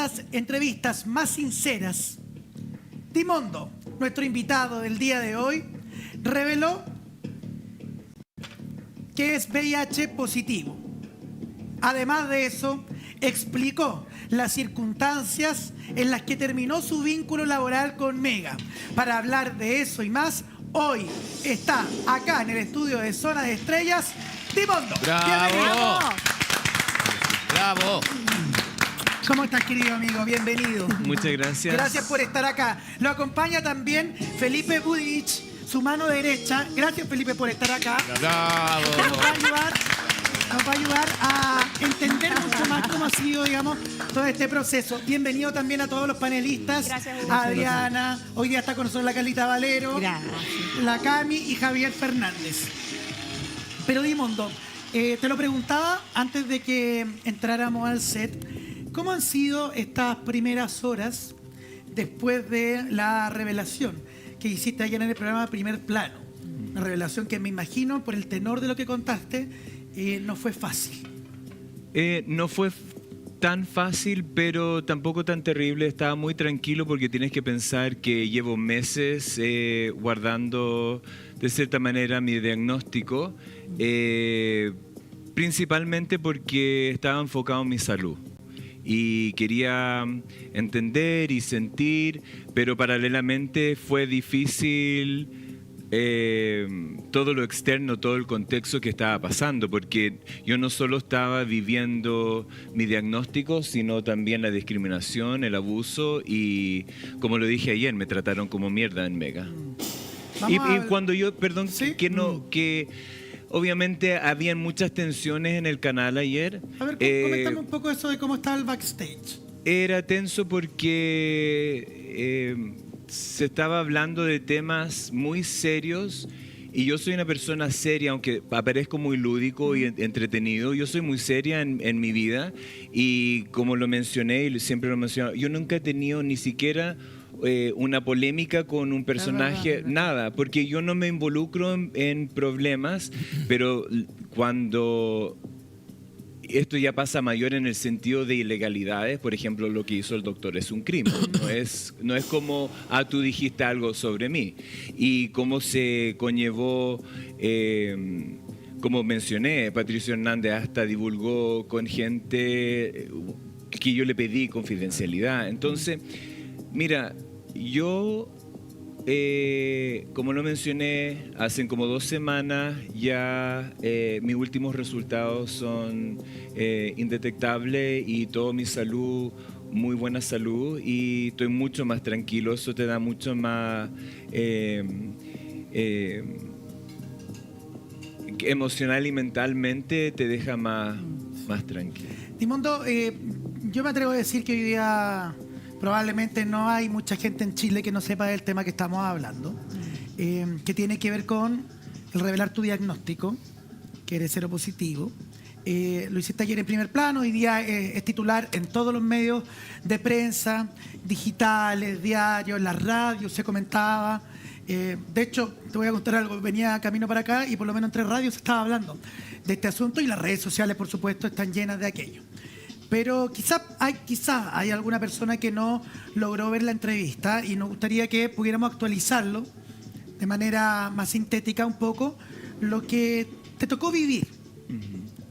estas entrevistas más sinceras, Dimondo, nuestro invitado del día de hoy, reveló que es VIH positivo. Además de eso, explicó las circunstancias en las que terminó su vínculo laboral con Mega. Para hablar de eso y más, hoy está acá en el estudio de Zona de Estrellas, Dimondo. ¡Bravo! Bienvenido. ¡Bravo! ¿Cómo estás, querido amigo? Bienvenido. Muchas gracias. Gracias por estar acá. Lo acompaña también Felipe Budich, su mano derecha. Gracias, Felipe, por estar acá. ¡Bravo! Nos va a ayudar a entender mucho más cómo ha sido, digamos, todo este proceso. Bienvenido también a todos los panelistas. Gracias, a Adriana. Hoy día está con nosotros la Carlita Valero. Gracias. La Cami y Javier Fernández. Pero Dimondo, te lo preguntaba antes de que entráramos al set. ¿Cómo han sido estas primeras horas después de la revelación que hiciste ayer en el programa Primer Plano? Una revelación que me imagino, por el tenor de lo que contaste, no fue fácil. No fue tan fácil, pero tampoco tan terrible. Estaba muy tranquilo porque tienes que pensar que llevo meses guardando de cierta manera mi diagnóstico, principalmente porque estaba enfocado en mi salud. Y quería entender y sentir, pero paralelamente fue difícil todo lo externo, todo el contexto que estaba pasando, porque yo no solo estaba viviendo mi diagnóstico, sino también la discriminación, el abuso y, como lo dije ayer, me trataron como mierda en Mega. Y cuando yo, perdón, ¿sí? que obviamente habían muchas tensiones en el canal ayer. A ver, coméntame un poco eso de cómo está el backstage. Era tenso porque se estaba hablando de temas muy serios y yo soy una persona seria, aunque aparezco muy lúdico y entretenido. Yo soy muy seria en mi vida y como lo mencioné y siempre lo menciono, yo nunca he tenido ni siquiera una polémica con un personaje, nada, porque yo no me involucro en problemas, pero cuando esto ya pasa mayor en el sentido de ilegalidades, por ejemplo, lo que hizo el doctor es un crimen, no es como, tú dijiste algo sobre mí, y cómo se conllevó, como mencioné, Patricio Hernández hasta divulgó con gente que yo le pedí confidencialidad. Entonces, mira, yo, como lo mencioné, hace como 2 semanas ya mis últimos resultados son indetectables y toda mi salud, muy buena salud, y estoy mucho más tranquilo. Eso te da mucho más emocional y mentalmente, te deja más tranquilo. Dimondo, yo me atrevo a decir que hoy día probablemente no hay mucha gente en Chile que no sepa del tema que estamos hablando, que tiene que ver con el revelar tu diagnóstico, que eres seropositivo. Lo hiciste ayer en Primer Plano, hoy día es titular en todos los medios de prensa, digitales, diarios, las radios, se comentaba. De hecho, te voy a contar algo, venía camino para acá y por lo menos en 3 radios se estaba hablando de este asunto y las redes sociales, por supuesto, están llenas de aquello. Pero quizá hay alguna persona que no logró ver la entrevista y nos gustaría que pudiéramos actualizarlo de manera más sintética un poco lo que te tocó vivir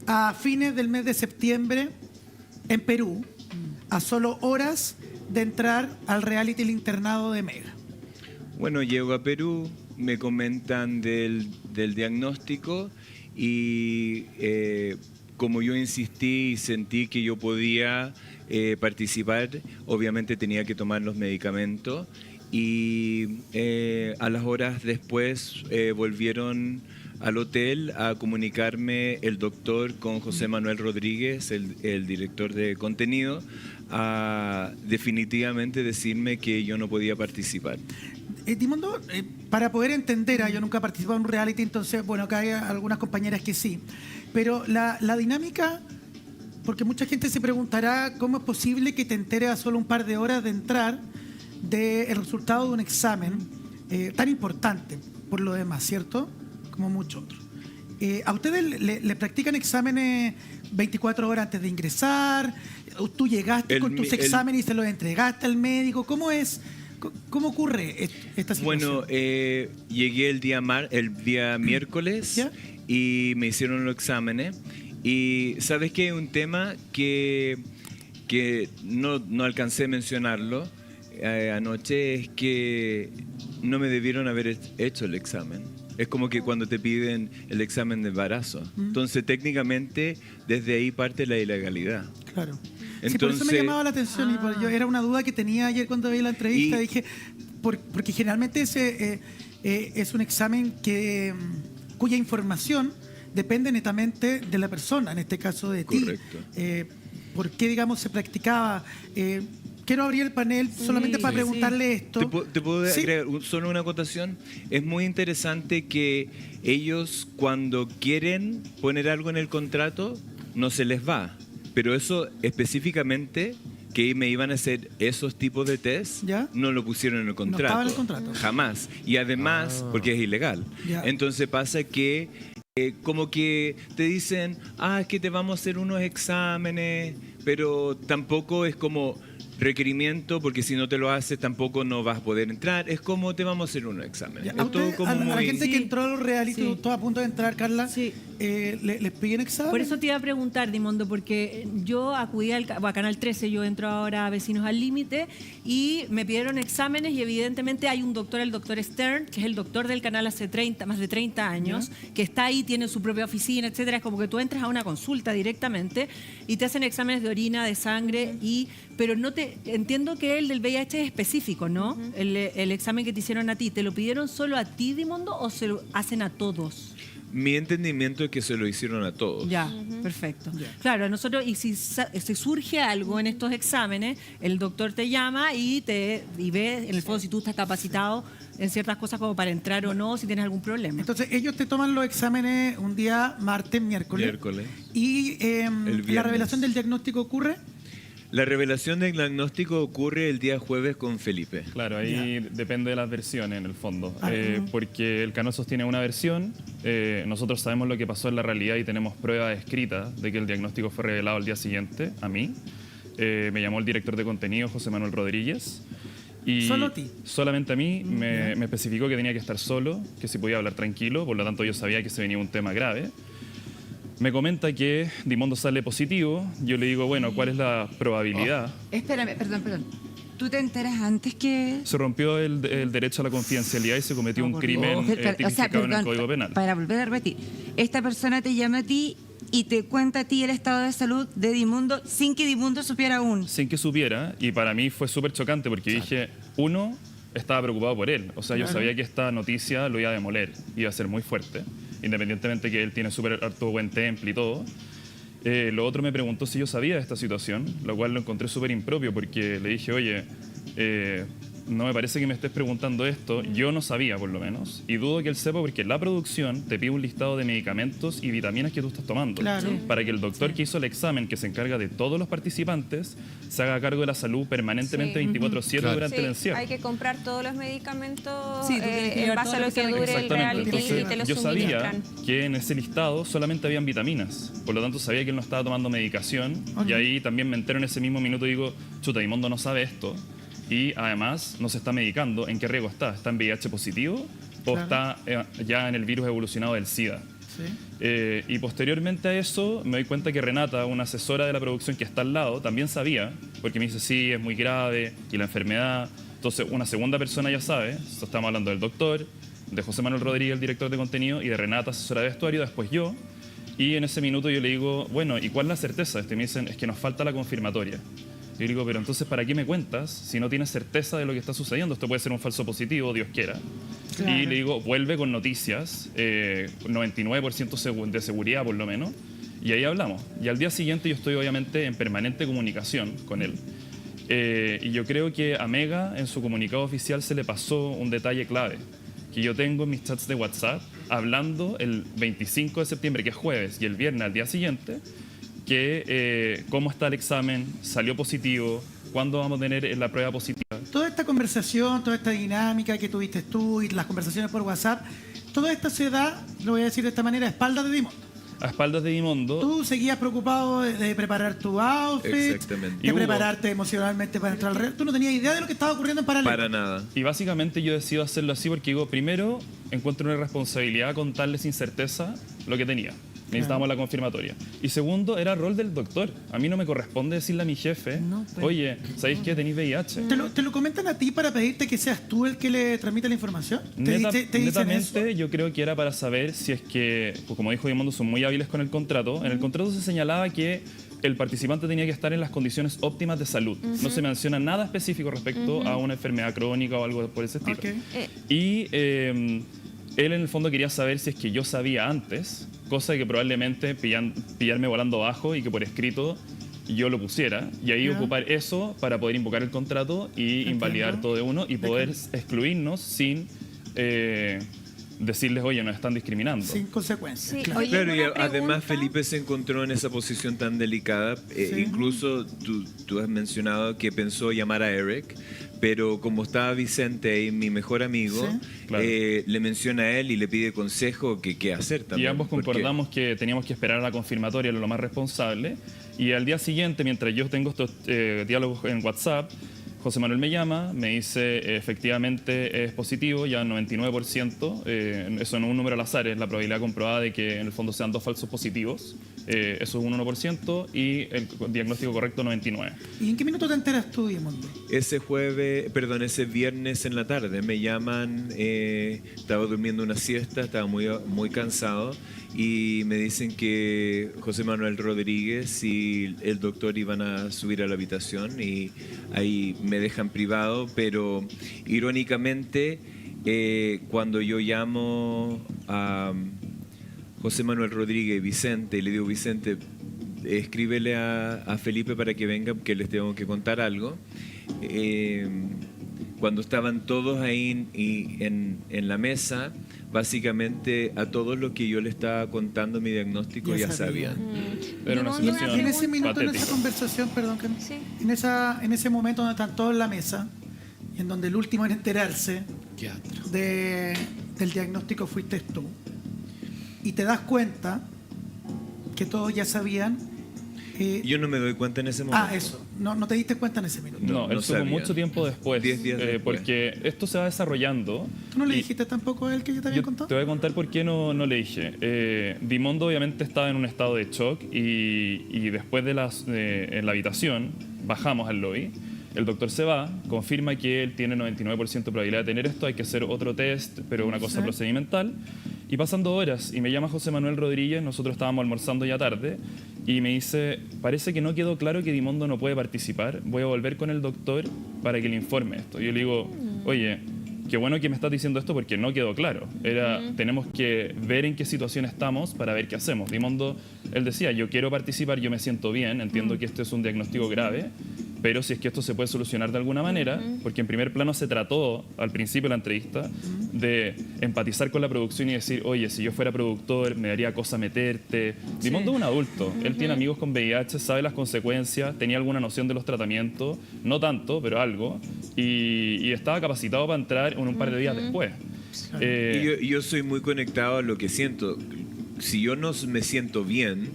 a fines del mes de septiembre en Perú, a solo horas de entrar al reality El Internado de Mega. Bueno, llego a Perú, me comentan del diagnóstico y como yo insistí y sentí que yo podía participar, obviamente tenía que tomar los medicamentos y a las horas después volvieron al hotel a comunicarme el doctor con José Manuel Rodríguez, el director de contenido, a definitivamente decirme que yo no podía participar. Dimondo, para poder entender, yo nunca he participado en un reality, entonces, bueno, acá hay algunas compañeras que sí, pero la dinámica, porque mucha gente se preguntará cómo es posible que te enteres a solo un par de horas de entrar del resultado de un examen tan importante por lo demás, ¿cierto? Como muchos otros. ¿A ustedes le practican exámenes 24 horas antes de ingresar? ¿Tú llegaste con tus el- exámenes y se los entregaste al médico? ¿Cómo es? ¿Cómo ocurre esta situación? Bueno, llegué el día miércoles ¿Ya? y me hicieron los exámenes. Y sabes que hay un tema que no alcancé a mencionarlo anoche, es que no me debieron haber hecho el examen. Es como que cuando te piden el examen de embarazo. Entonces, técnicamente, desde ahí parte la ilegalidad. Claro. Sí, por eso me Entonces- llamaba la atención y yo era una duda que tenía ayer cuando vi la entrevista. Dije, porque generalmente ese es un examen cuya información depende netamente de la persona, en este caso de ti. Correcto. ¿Por qué, digamos, se practicaba? Quiero abrir el panel solamente para preguntarle esto. ¿Te puedo ¿Sí? agregar solo una acotación? Es muy interesante que ellos, cuando quieren poner algo en el contrato, no se les va. Pero eso específicamente, que me iban a hacer esos tipos de test, ¿Ya? no lo pusieron en el contrato. estaba en el contrato. Jamás. Y además, porque es ilegal. Ya. Entonces pasa que como que te dicen, es que te vamos a hacer unos exámenes, pero tampoco es como requerimiento, porque si no te lo haces tampoco no vas a poder entrar. Es como te vamos a hacer unos exámenes. Ya, Es a, todo ustedes, como a la muy... gente que entró a los reality, Sí. todo a punto de entrar, Carla, Sí. ¿les piden examen? Por eso te iba a preguntar, Dimondo, porque yo acudí a Canal 13, yo entro ahora a Vecinos al Límite, y me pidieron exámenes y evidentemente hay un doctor, el doctor Stern, que es el doctor del canal hace más de 30 años, que está ahí, tiene su propia oficina, etcétera. Es como que tú entras a una consulta directamente y te hacen exámenes de orina, de sangre, pero no te... Entiendo que el del VIH es específico, ¿no? El examen que te hicieron a ti, ¿te lo pidieron solo a ti, Dimondo, o se lo hacen a todos? Mi entendimiento es que se lo hicieron a todos. Ya, perfecto. Claro, a nosotros, y si surge algo en estos exámenes, el doctor te llama y ve, en el fondo, si tú estás capacitado en ciertas cosas como para entrar o no, si tienes algún problema. Entonces, ellos te toman los exámenes un día martes, miércoles. Y la viernes. revelación del diagnóstico ocurre. La revelación del diagnóstico ocurre el día jueves con Felipe. Claro, ahí depende de las versiones en el fondo, Ah, porque el canal sostiene una versión, nosotros sabemos lo que pasó en la realidad y tenemos pruebas escritas de que el diagnóstico fue revelado al día siguiente a mí. Me llamó el director de contenido, José Manuel Rodríguez. Y ¿Solo a ti? solamente a mí, me especificó que tenía que estar solo, que si podía hablar tranquilo, por lo tanto yo sabía que se venía un tema grave. Me comenta que Dimondo sale positivo, yo le digo, bueno, ¿cuál es la probabilidad? Espérame, perdón. ¿Tú te enteras antes que...? Se rompió el derecho a la confidencialidad y se cometió un crimen O sea, tipificado en el perdón, Código Penal. Para volver a repetir, esta persona te llama a ti y te cuenta a ti el estado de salud de Dimundo sin que Dimundo supiera aún. Sin que supiera, y para mí fue súper chocante porque dije, uno, estaba preocupado por él. O sea, yo sabía que esta noticia lo iba a demoler, iba a ser muy fuerte, independientemente que él tiene súper harto buen temple y todo. Lo otro me preguntó si yo sabía de esta situación, lo cual lo encontré súper impropio porque le dije, oye, no me parece que me estés preguntando esto, yo no sabía por lo menos, y dudo que él sepa porque la producción te pide un listado de medicamentos y vitaminas que tú estás tomando, Claro. Sí. para que el doctor que hizo el examen, que se encarga de todos los participantes, se haga cargo de la salud permanentemente Sí. 24/7 Claro. durante el encierro. Hay que comprar todos los medicamentos Sí, tú tienes que en llevar base todo a lo lo que que sea dure el Exactamente. reality y te Entonces, lo yo sabía suministran. que en ese listado solamente habían vitaminas. Por lo tanto, sabía que él no estaba tomando medicación. Ok. Y ahí también me entero en ese mismo minuto y digo, chuta, Dimondo no sabe esto. Y además no se está medicando. ¿En qué riesgo está? ¿Está en VIH positivo o Claro. está ya en el virus evolucionado del SIDA? Sí. Y posteriormente a eso me doy cuenta que Renata, una asesora de la producción que está al lado, también sabía, porque me dice, sí, es muy grave, y la enfermedad. Entonces, una segunda persona ya sabe, estamos hablando del doctor, de José Manuel Rodríguez, el director de contenido, y de Renata, asesora de vestuario, después yo. Y en ese minuto yo le digo, bueno, ¿y cuál es la certeza de esto? Y me dicen, es que nos falta la confirmatoria. Y yo digo, pero entonces, ¿para qué me cuentas si no tienes certeza de lo que está sucediendo? Esto puede ser un falso positivo, Dios quiera. Claro. Y le digo, vuelve con noticias, 99% de seguridad por lo menos, y ahí hablamos. Y al día siguiente yo estoy obviamente en permanente comunicación con él. Y yo creo que a Mega en su comunicado oficial se le pasó un detalle clave, que yo tengo en mis chats de WhatsApp hablando el 25 de septiembre, que es jueves, y el viernes al día siguiente, que cómo está el examen, salió positivo, cuándo vamos a tener la prueba positiva. Toda esta conversación, toda esta dinámica que tuviste tú y las conversaciones por WhatsApp, todo esto se da, lo voy a decir de esta manera, a espaldas de Dimundo. a espaldas de Dimondo. Tú seguías preocupado de preparar tu outfit, Exactamente. de Y Hugo, prepararte emocionalmente para entrar al real. Tú no tenías idea de lo que estaba ocurriendo en paralelo. Para nada. Y básicamente yo decido hacerlo así porque digo, primero, encuentro una responsabilidad contarle sin certeza lo que tenía. Necesitábamos la confirmatoria. Y segundo, era rol del doctor. A mí no me corresponde decirle a mi jefe, No, pero- oye, ¿sabéis que tenéis VIH? ¿Te lo comentan a ti para pedirte que seas tú el que le transmite la información? ¿Te dicen Netamente, eso? yo creo que era para saber si es que, pues como dijo Dimondo, son muy hábiles con el contrato. En el contrato se señalaba que el participante tenía que estar en las condiciones óptimas de salud. No se menciona nada específico respecto a una enfermedad crónica o algo por ese estilo. Ok. Y él en el fondo quería saber si es que yo sabía antes, cosa que probablemente pillarme volando bajo y que por escrito yo lo pusiera, y ahí Ya. ocupar eso para poder invocar el contrato y invalidar todo de uno y poder excluirnos sin decirles, oye, nos están discriminando. Sin consecuencias. Sí, claro. oye, Claro, y una además pregunta. Felipe se encontró en esa posición tan delicada. Incluso tú has mencionado que pensó llamar a Eric, pero como estaba Vicente ahí, mi mejor amigo, Sí. Claro. le menciona a él y le pide consejo que qué hacer también. Y ambos porque- concordamos que teníamos que esperar a la confirmatoria, lo más responsable. Y al día siguiente, mientras yo tengo estos diálogos en WhatsApp, José Manuel me llama, me dice efectivamente es positivo, ya 99%, eso no es un número al azar, es la probabilidad comprobada de que en el fondo sean 2 falsos positivos, eso es un 1% y el diagnóstico correcto 99%. ¿Y en qué minuto te enteras tú, Dimondo? Ese viernes en la tarde me llaman, estaba durmiendo una siesta, estaba muy cansado y me dicen que José Manuel Rodríguez y el doctor iban a subir a la habitación y ahí me dejan privado, pero irónicamente cuando yo llamo a José Manuel Rodríguez y Vicente y le digo, Vicente, escríbele a Felipe para que venga porque les tengo que contar algo. Cuando estaban todos ahí en la mesa, básicamente a todos los que yo le estaba contando mi diagnóstico Ya ya sabían. sabían. Era una Dimondo, Y en, situación y en ese minuto, en patética. esa conversación, perdón, que Sí. en ese momento donde están todos en la mesa, y en donde el último en enterarse del diagnóstico fuiste tú, y te das cuenta que todos ya sabían. Yo no me doy cuenta en ese momento. Eso, no te diste cuenta en ese minuto. No, No él supo sabía. mucho tiempo después, 10 días después. porque esto se va desarrollando. ¿Tú no le y- dijiste tampoco a él que yo te había Yo contado? te voy a contar por qué no le dije. Dimondo obviamente estaba en un estado de shock y después en la habitación bajamos al lobby. El doctor se va, confirma que él tiene 99% de probabilidad de tener esto, hay que hacer otro test, pero una cosa Sí. procedimental. Y pasando horas, y me llama José Manuel Rodríguez, nosotros estábamos almorzando ya tarde, y me dice, parece que no quedó claro que Dimondo no puede participar, voy a volver con el doctor para que le informe esto. Y yo le digo, oye, qué bueno que me estás diciendo esto porque no quedó claro. Tenemos que ver en qué situación estamos para ver qué hacemos. Dimondo, él decía, yo quiero participar, yo me siento bien, entiendo que este es un diagnóstico grave, pero si es que esto se puede solucionar de alguna manera, porque en primer plano se trató al principio de la entrevista de empatizar con la producción y decir, oye, si yo fuera productor me daría cosa meterte. Dimondo es un adulto, él tiene amigos con VIH, sabe las consecuencias, tenía alguna noción de los tratamientos, no tanto, pero algo, y estaba capacitado para entrar en un par de días después. Y yo soy muy conectado a lo que siento. Si yo no me siento bien,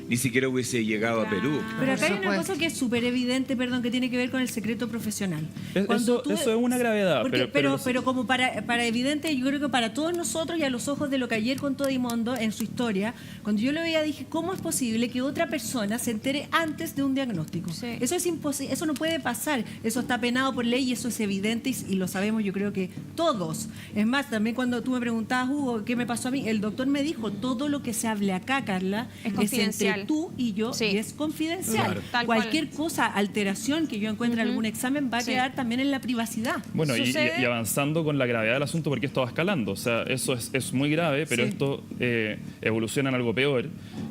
ni siquiera hubiese llegado a Perú. Pero acá hay Por una supuesto. cosa que es súper evidente, perdón, que tiene que ver con el secreto profesional. Eso es una gravedad, Porque- pero pero como para evidente, yo creo que para todos nosotros y a los ojos de lo que ayer contó Dimondo en su historia, cuando yo lo veía dije, ¿cómo es posible que otra persona se entere antes de un diagnóstico? Sí. Eso es imposible, eso no puede pasar, eso está penado por ley y eso es evidente y lo sabemos yo creo que todos. Es más, también cuando tú me preguntabas, Hugo, ¿qué me pasó a mí? El doctor me dijo, todo lo que se hable acá, Carla, Es entre confidencial. tú y yo Sí. y es confidencial. Claro. Tal cual. Cualquier cosa, alteración que yo encuentre en algún examen va a Sí. quedar también en la privacidad. bueno, Sucede- y avanzando con la gravedad del asunto, porque esto va escalando. O sea, eso es muy grave, pero Sí. esto evoluciona en algo peor,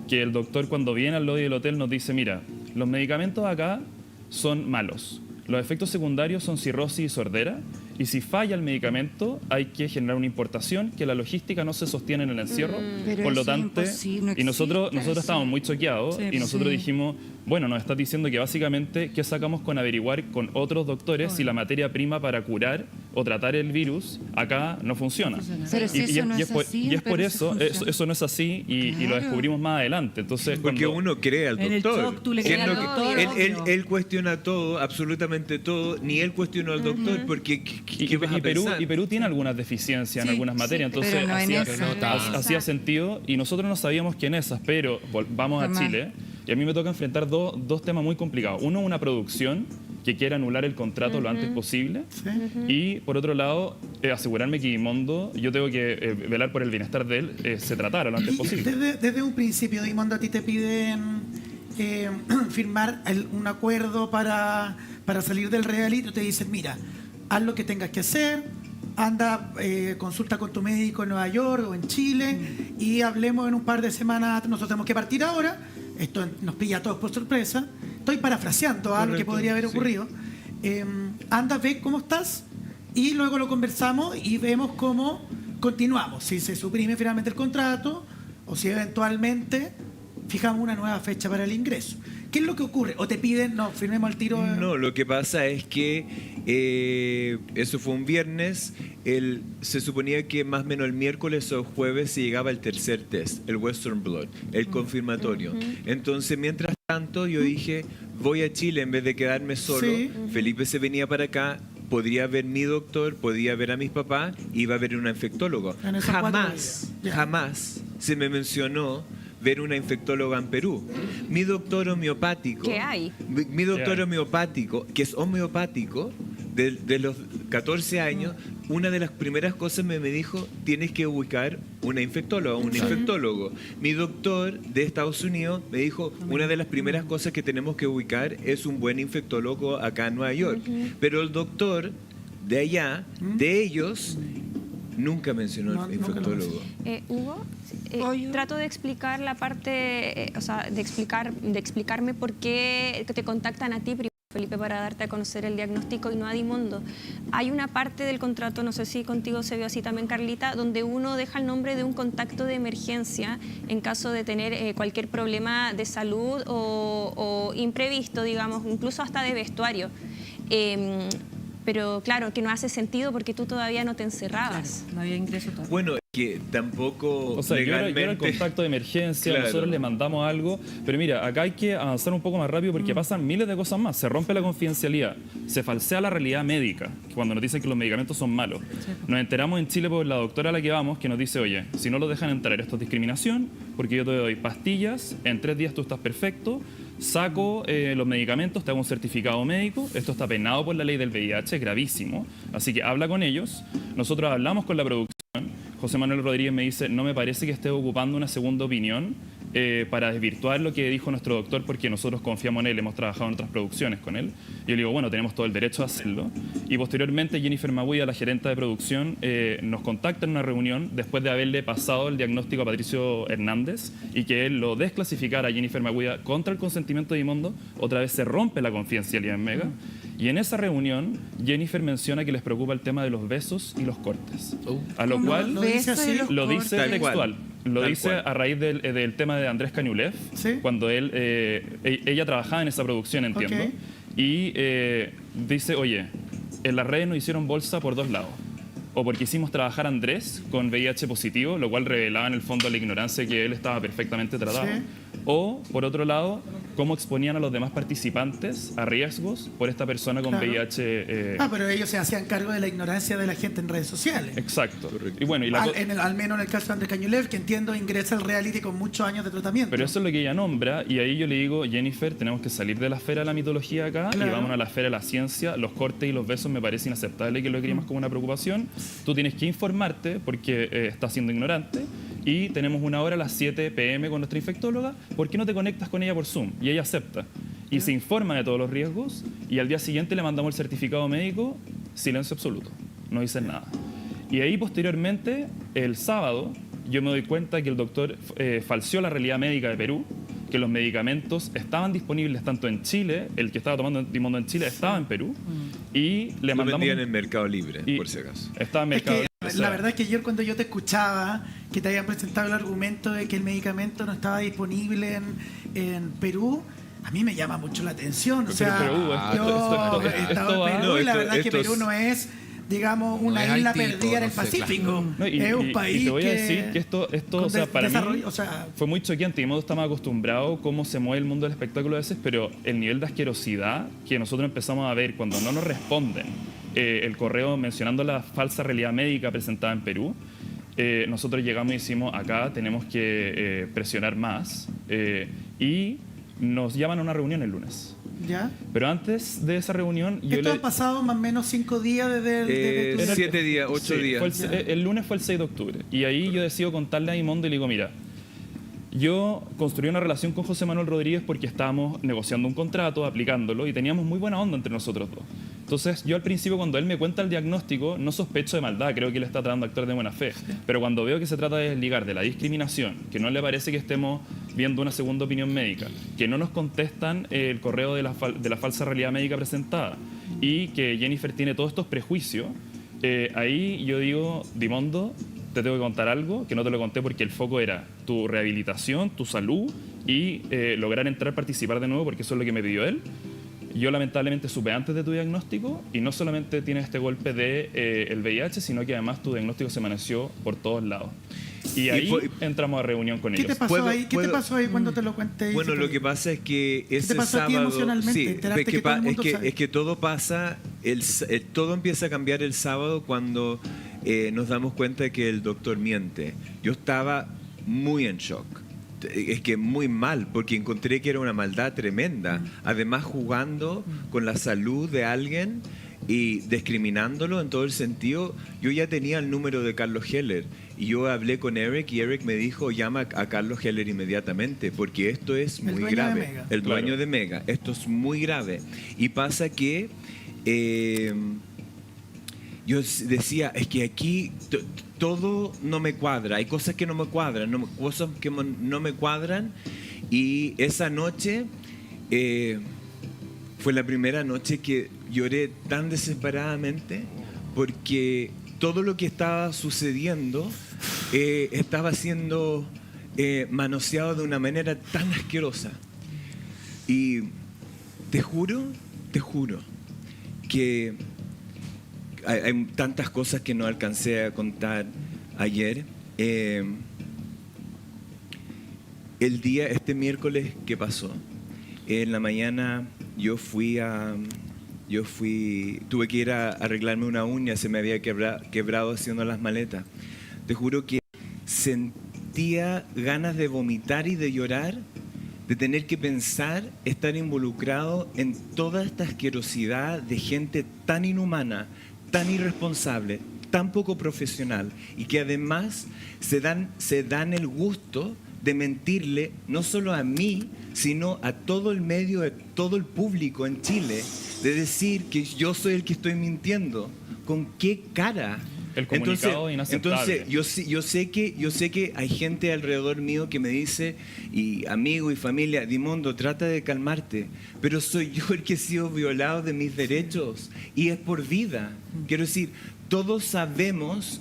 que el doctor cuando viene al lobby del hotel nos dice, mira, los medicamentos acá son malos. Los efectos secundarios son cirrosis y sordera, y si falla el medicamento hay que generar una importación, que la logística no se sostiene en el encierro. Pero Por lo eso es tanto, imposible, no y nosotros existe eso. estábamos muy choqueados Sí, y nosotros sí. dijimos, bueno, nos estás diciendo que básicamente, ¿qué sacamos con averiguar con otros doctores si la materia prima para curar o tratar el virus, acá no funciona. Pero si eso no es así, y es por pero eso, funciona. eso no es así y lo descubrimos más adelante. Entonces, Porque uno cree al En el doctor. shock tú le Él crees al no- doctor, él obvio. cuestiona todo, absolutamente todo, ni él cuestionó al doctor, porque ¿qué vas a pensar? Y Perú tiene algunas deficiencias en Sí, algunas materias, entonces pero no en esa. hacía sentido y nosotros no sabíamos que en esas, pero vamos a Jamás. Chile y a mí me toca enfrentar dos temas muy complicados. Uno, una producción que quiere anular el contrato lo antes posible y por otro lado, asegurarme que Dimondo, yo tengo que velar por el bienestar de él, se tratara lo antes posible. Desde un principio, Dimondo, a ti te piden firmar un acuerdo para salir del reality. Te dicen, mira, haz lo que tengas que hacer, anda, consulta con tu médico en Nueva York o en Chile y hablemos en un par de semanas. Nosotros tenemos que partir ahora. Esto nos pilla a todos por sorpresa. Estoy parafraseando algo que Correcto, podría haber sí. ocurrido. Anda, ve cómo estás y luego lo conversamos y vemos cómo continuamos. Si se suprime finalmente el contrato o si eventualmente fijamos una nueva fecha para el ingreso. ¿Qué es lo que ocurre? ¿O te piden, no, firmemos el tiro? No, lo que pasa es que eso fue un viernes, se suponía que más o menos el miércoles o jueves se llegaba el tercer test, el Western Blot, el confirmatorio. Entonces, mientras tanto, yo dije, voy a Chile en vez de quedarme solo. Sí. Felipe se venía para acá, podría ver mi doctor, podía ver a mis papás, iba a ver una infectóloga. En esos 4 Jamás, días. Ya. jamás se me mencionó ver una infectóloga en Perú. Mi doctor homeopático. ¿Qué hay? Mi doctor ¿Qué hay? homeopático, que es homeopático, de los 14 años, una de las primeras cosas me dijo, tienes que ubicar una infectóloga, un infectólogo. Mi doctor de Estados Unidos me dijo, una de las primeras cosas que tenemos que ubicar es un buen infectólogo acá en Nueva York. Pero el doctor de allá, de ellos, nunca mencionó No, el nunca lo infectólogo. Hugo, Oye. trato de explicar la parte, o sea, de explicarme por qué te contactan a ti primero, Felipe, para darte a conocer el diagnóstico y no a Dimondo. Hay una parte del contrato, no sé si contigo se vio así también, Carlita, donde uno deja el nombre de un contacto de emergencia en caso de tener cualquier problema de salud o imprevisto, digamos, incluso hasta de vestuario. Pero claro, que no hace sentido porque tú todavía no te encerrabas. Claro, no había ingreso todavía. Bueno, que tampoco O sea, yo era el legalmente... contacto de emergencia, Claro. nosotros le mandamos algo, pero mira, acá hay que avanzar un poco más rápido porque pasan miles de cosas más. Se rompe la confidencialidad, se falsea la realidad médica, cuando nos dicen que los medicamentos son malos. Nos enteramos en Chile por la doctora a la que vamos que nos dice, oye, si no lo dejan entrar, esto es discriminación, porque yo te doy pastillas, en 3 días tú estás perfecto, saco los medicamentos, te hago un certificado médico, esto está penado por la ley del VIH, gravísimo, así que habla con ellos, nosotros hablamos con la producción, José Manuel Rodríguez me dice, no me parece que esté ocupando una segunda opinión para desvirtuar lo que dijo nuestro doctor porque nosotros confiamos en él, hemos trabajado en otras producciones con él. Y yo le digo, bueno, tenemos todo el derecho a hacerlo. Y posteriormente Jennifer Maguida, la gerente de producción, nos contacta en una reunión después de haberle pasado el diagnóstico a Patricio Hernández y que él lo desclasificara a Jennifer Maguida contra el consentimiento de Dimondo. Otra vez se rompe la confidencialidad en Mega. Y en esa reunión, Jennifer menciona que les preocupa el tema de los besos y los cortes. A lo ¿Cómo? cual Lo dice Besos y así. los lo cortes. dice Tal textual. cual. Lo Tal dice cual. a raíz del tema de Andrés Cañulev, Sí. cuando ella trabajaba en esa producción, entiendo. Ok. Y dice, oye, en las redes nos hicieron bolsa por 2 lados. O porque hicimos trabajar a Andrés con VIH positivo, lo cual revelaba en el fondo la ignorancia que él estaba perfectamente tratado. Sí. O, por otro lado, cómo exponían a los demás participantes a riesgos por esta persona con Claro. VIH. Pero ellos se hacían cargo de la ignorancia de la gente en redes sociales. Exacto. Y bueno, y la Al menos en el caso de Andrés Cañulev, que entiendo ingresa al reality con muchos años de tratamiento. Pero eso es lo que ella nombra y ahí yo le digo, Jennifer, tenemos que salir de la esfera de la mitología acá Claro. y vámonos a la esfera de la ciencia. Los cortes y los besos me parece inaceptable que lo escribamos como una preocupación. Tú tienes que informarte porque estás siendo ignorante y tenemos una hora a las 7 p.m. con nuestra infectóloga. ¿Por qué no te conectas con ella por Zoom? Y ella acepta. Y se informa de todos los riesgos y al día siguiente le mandamos el certificado médico, silencio absoluto, no dicen nada. Y ahí posteriormente, el sábado, yo me doy cuenta que el doctor falseó la realidad médica de Perú, que los medicamentos estaban disponibles tanto en Chile, el que estaba tomando Dimondo en Chile estaba en Perú, y le Lo mandamos... vendían en Mercado Libre, y por si acaso. Estaba en Es mercado. que o sea, la verdad es que ayer cuando yo te escuchaba que te habían presentado el argumento de que el medicamento no estaba disponible en Perú, a mí me llama mucho la atención. O sea, Pero, Hugo, yo esto he estado va- en Perú no, y la esto- verdad es que esto Perú es- digamos, No una es isla Haití, perdida en el no sé, claro. Pacífico. No, Es un país y te voy a que- decir que esto con o sea, para mí desarrollo, o sea, fue muy choqueante. Y modo estamos acostumbrados cómo se mueve el mundo del espectáculo a veces, pero el nivel de asquerosidad que nosotros empezamos a ver cuando no nos responden el correo mencionando la falsa realidad médica presentada en Perú, nosotros llegamos y decimos, acá tenemos que presionar más, y nos llaman a una reunión el lunes. ¿ya? Pero antes de esa reunión, yo Esto le... ha pasado más o menos 5 días desde tu... 7 días, 8 Sí, días. fue el lunes fue el 6 de octubre. Y ahí yo decido contarle a Imondo y le digo, mira, yo construí una relación con José Manuel Rodríguez porque estábamos negociando un contrato, aplicándolo, y teníamos muy buena onda entre nosotros dos. Entonces, yo al principio, cuando él me cuenta el diagnóstico, no sospecho de maldad, creo que él está tratando de actuar de buena fe. Pero cuando veo que se trata de desligar de la discriminación, que no le parece que estemos viendo una segunda opinión médica, que no nos contestan el correo de la falsa realidad médica presentada, y que Jennifer tiene todos estos prejuicios, ahí yo digo, Dimondo, te tengo que contar algo que no te lo conté porque el foco era tu rehabilitación, tu salud y lograr entrar, participar de nuevo, porque eso es lo que me pidió él. Yo lamentablemente supe antes de tu diagnóstico y no solamente tienes este golpe de el VIH, sino que además tu diagnóstico se amaneció por todos lados. Y ahí entramos a reunión con ¿Qué ellos. te pasó ¿Puedo- ahí? ¿Qué te puedo- pasó ahí cuando te lo conté? Bueno, lo que pasa es que ese te pasó a ti sábado, emocionalmente? sí, ¿Enteraste es que, que todo el mundo sabe? es que todo pasa, todo empieza a cambiar el sábado cuando nos damos cuenta que el doctor miente. Yo estaba muy en shock. Es que muy mal, porque encontré que era una maldad tremenda. Además, jugando con la salud de alguien y discriminándolo en todo el sentido. Yo ya tenía el número de Carlos Heller y yo hablé con Eric y Eric me dijo, llama a Carlos Heller inmediatamente porque esto es El muy dueño de grave. Mega. El dueño Claro. de Mega. Esto es muy grave. Y pasa que yo decía, es que aquí todo no me cuadra, hay cosas que no me cuadran, cosas que no me cuadran, y esa noche fue la primera noche que lloré tan desesperadamente porque todo lo que estaba sucediendo estaba siendo manoseado de una manera tan asquerosa. Y te juro que hay tantas cosas que no alcancé a contar ayer. Este miércoles que pasó, en la mañana tuve que ir a arreglarme una uña, se me había quebrado haciendo las maletas. Te juro que sentía ganas de vomitar y de llorar, de tener que pensar, estar involucrado en toda esta asquerosidad de gente tan inhumana, tan irresponsable, tan poco profesional, y que además se dan el gusto de mentirle no solo a mí, sino a todo el medio, a todo el público en Chile, de decir que yo soy el que estoy mintiendo. ¿Con qué cara? El comunicado inaceptable. Entonces, yo sé que hay gente alrededor mío que me dice, y amigos y familia, Dimondo, trata de calmarte, pero soy yo el que he sido violado de mis derechos, y es por vida. Quiero decir, todos sabemos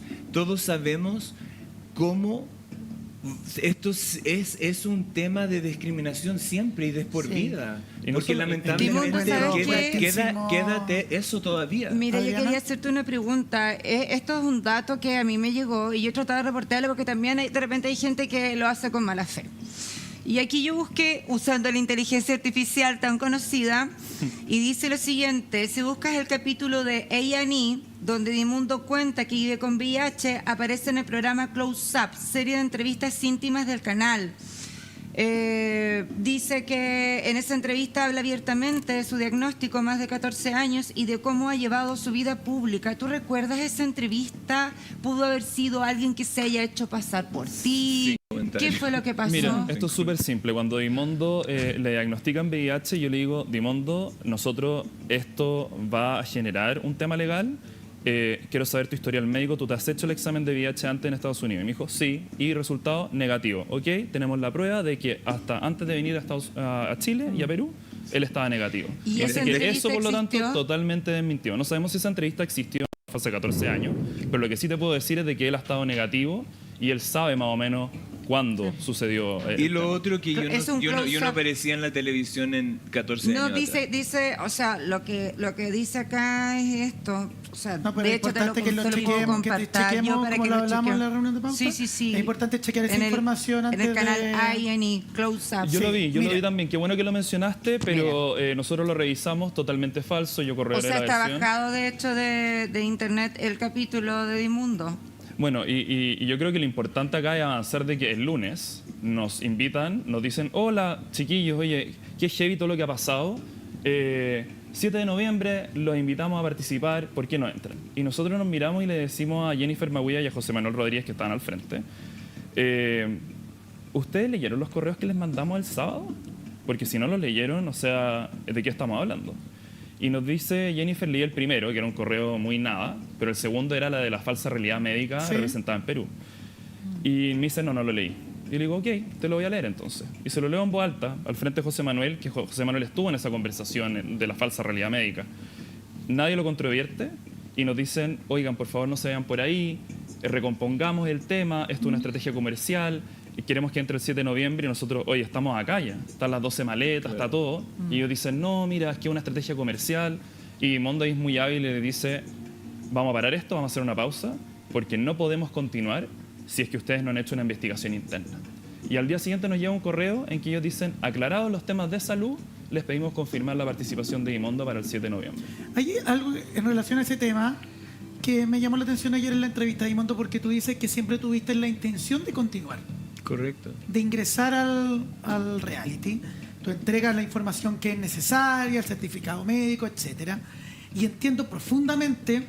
cómo esto es un tema de discriminación siempre y de por vida. Y no Porque solo- lamentablemente Dimondo, ¿sabes qué? quédate eso todavía. Mira, yo Adriana. quería hacerte una pregunta. Esto es un dato que a mí me llegó y yo he tratado de reportarlo porque también de repente hay gente que lo hace con mala fe. Y aquí yo busqué, usando la inteligencia artificial tan conocida, y dice lo siguiente: si buscas el capítulo de A&E, donde Dimundo cuenta que vive con VIH, aparece en el programa Close Up, serie de entrevistas íntimas del canal. Dice que en esa entrevista habla abiertamente de su diagnóstico, más de 14 años, y de cómo ha llevado su vida pública. ¿Tú recuerdas esa entrevista? ¿Pudo haber sido alguien que se haya hecho pasar por ti? ¿Qué fue lo que pasó? Mira, esto es súper simple. Cuando Dimondo le diagnostican VIH, yo le digo, Dimondo, nosotros esto va a generar un tema legal. Quiero saber tu historial médico. ¿Tú te has hecho el examen de VIH antes en Estados Unidos? Y me dijo, sí, y resultado negativo. Ok, tenemos la prueba de que hasta antes de venir a Chile y a Perú, él estaba negativo. ¿Y Así esa que entrevista eso, por lo tanto, existió? totalmente desmintió. No sabemos si esa entrevista existió hace 14 años, pero lo que sí te puedo decir es de que él ha estado negativo y él sabe más o menos cuándo sucedió. Y lo otro que Es un yo no close-up. aparecía en la televisión en 14 No, años atrás. dice, o sea, lo que dice acá es esto. O sea, No, pero de es hecho, te lo, importante que lo te lo puedo chequeemos, que te compartir yo chequemos para como que lo lo hablamos en la chequeen. reunión de pauta. Sí, sí, sí. Es importante chequear esa En información antes en el canal de... INE, Close Up. Yo lo vi, yo mira. lo vi también. Qué bueno que lo mencionaste, pero nosotros lo revisamos totalmente falso. Yo O corroboré sea, la está versión. bajado de hecho de internet el capítulo de Dimundo. Bueno, y yo creo que lo importante acá es avanzar de que el lunes nos invitan, nos dicen, hola chiquillos, oye, qué heavy todo lo que ha pasado. 7 de noviembre los invitamos a participar, ¿por qué no entran? Y nosotros nos miramos y le decimos a Jennifer Maguía y a José Manuel Rodríguez que estaban al frente, ¿ustedes leyeron los correos que les mandamos el sábado? Porque si no los leyeron, o sea, ¿de qué estamos hablando? Y nos dice Jennifer, leí el primero, que era un correo muy nada, pero el segundo era la de la falsa realidad médica Sí. representada en Perú. Y me dice, no lo leí. Y le digo, ok, te lo voy a leer entonces. Y se lo leo en voz alta, al frente de José Manuel, que José Manuel estuvo en esa conversación de la falsa realidad médica. Nadie lo controvierte y nos dicen, oigan, por favor no se vayan por ahí, recompongamos el tema, esto es una estrategia comercial, y queremos que entre el 7 de noviembre y nosotros, oye, estamos acá ya, están las 12 maletas, está todo. Y ellos dicen, no, mira, es que es una estrategia comercial. Y Monday es muy hábil y le dice, vamos a parar esto, vamos a hacer una pausa, porque no podemos continuar si es que ustedes no han hecho una investigación interna. Y al día siguiente nos llega un correo en que ellos dicen, aclarados los temas de salud, les pedimos confirmar la participación de Imondo para el 7 de noviembre. Hay algo en relación a ese tema que me llamó la atención ayer en la entrevista, Dimonto, porque tú dices que siempre tuviste la intención de continuar, Correcto. de ingresar al reality. Tú entregas la información que es necesaria, el certificado médico, etcétera. Y entiendo profundamente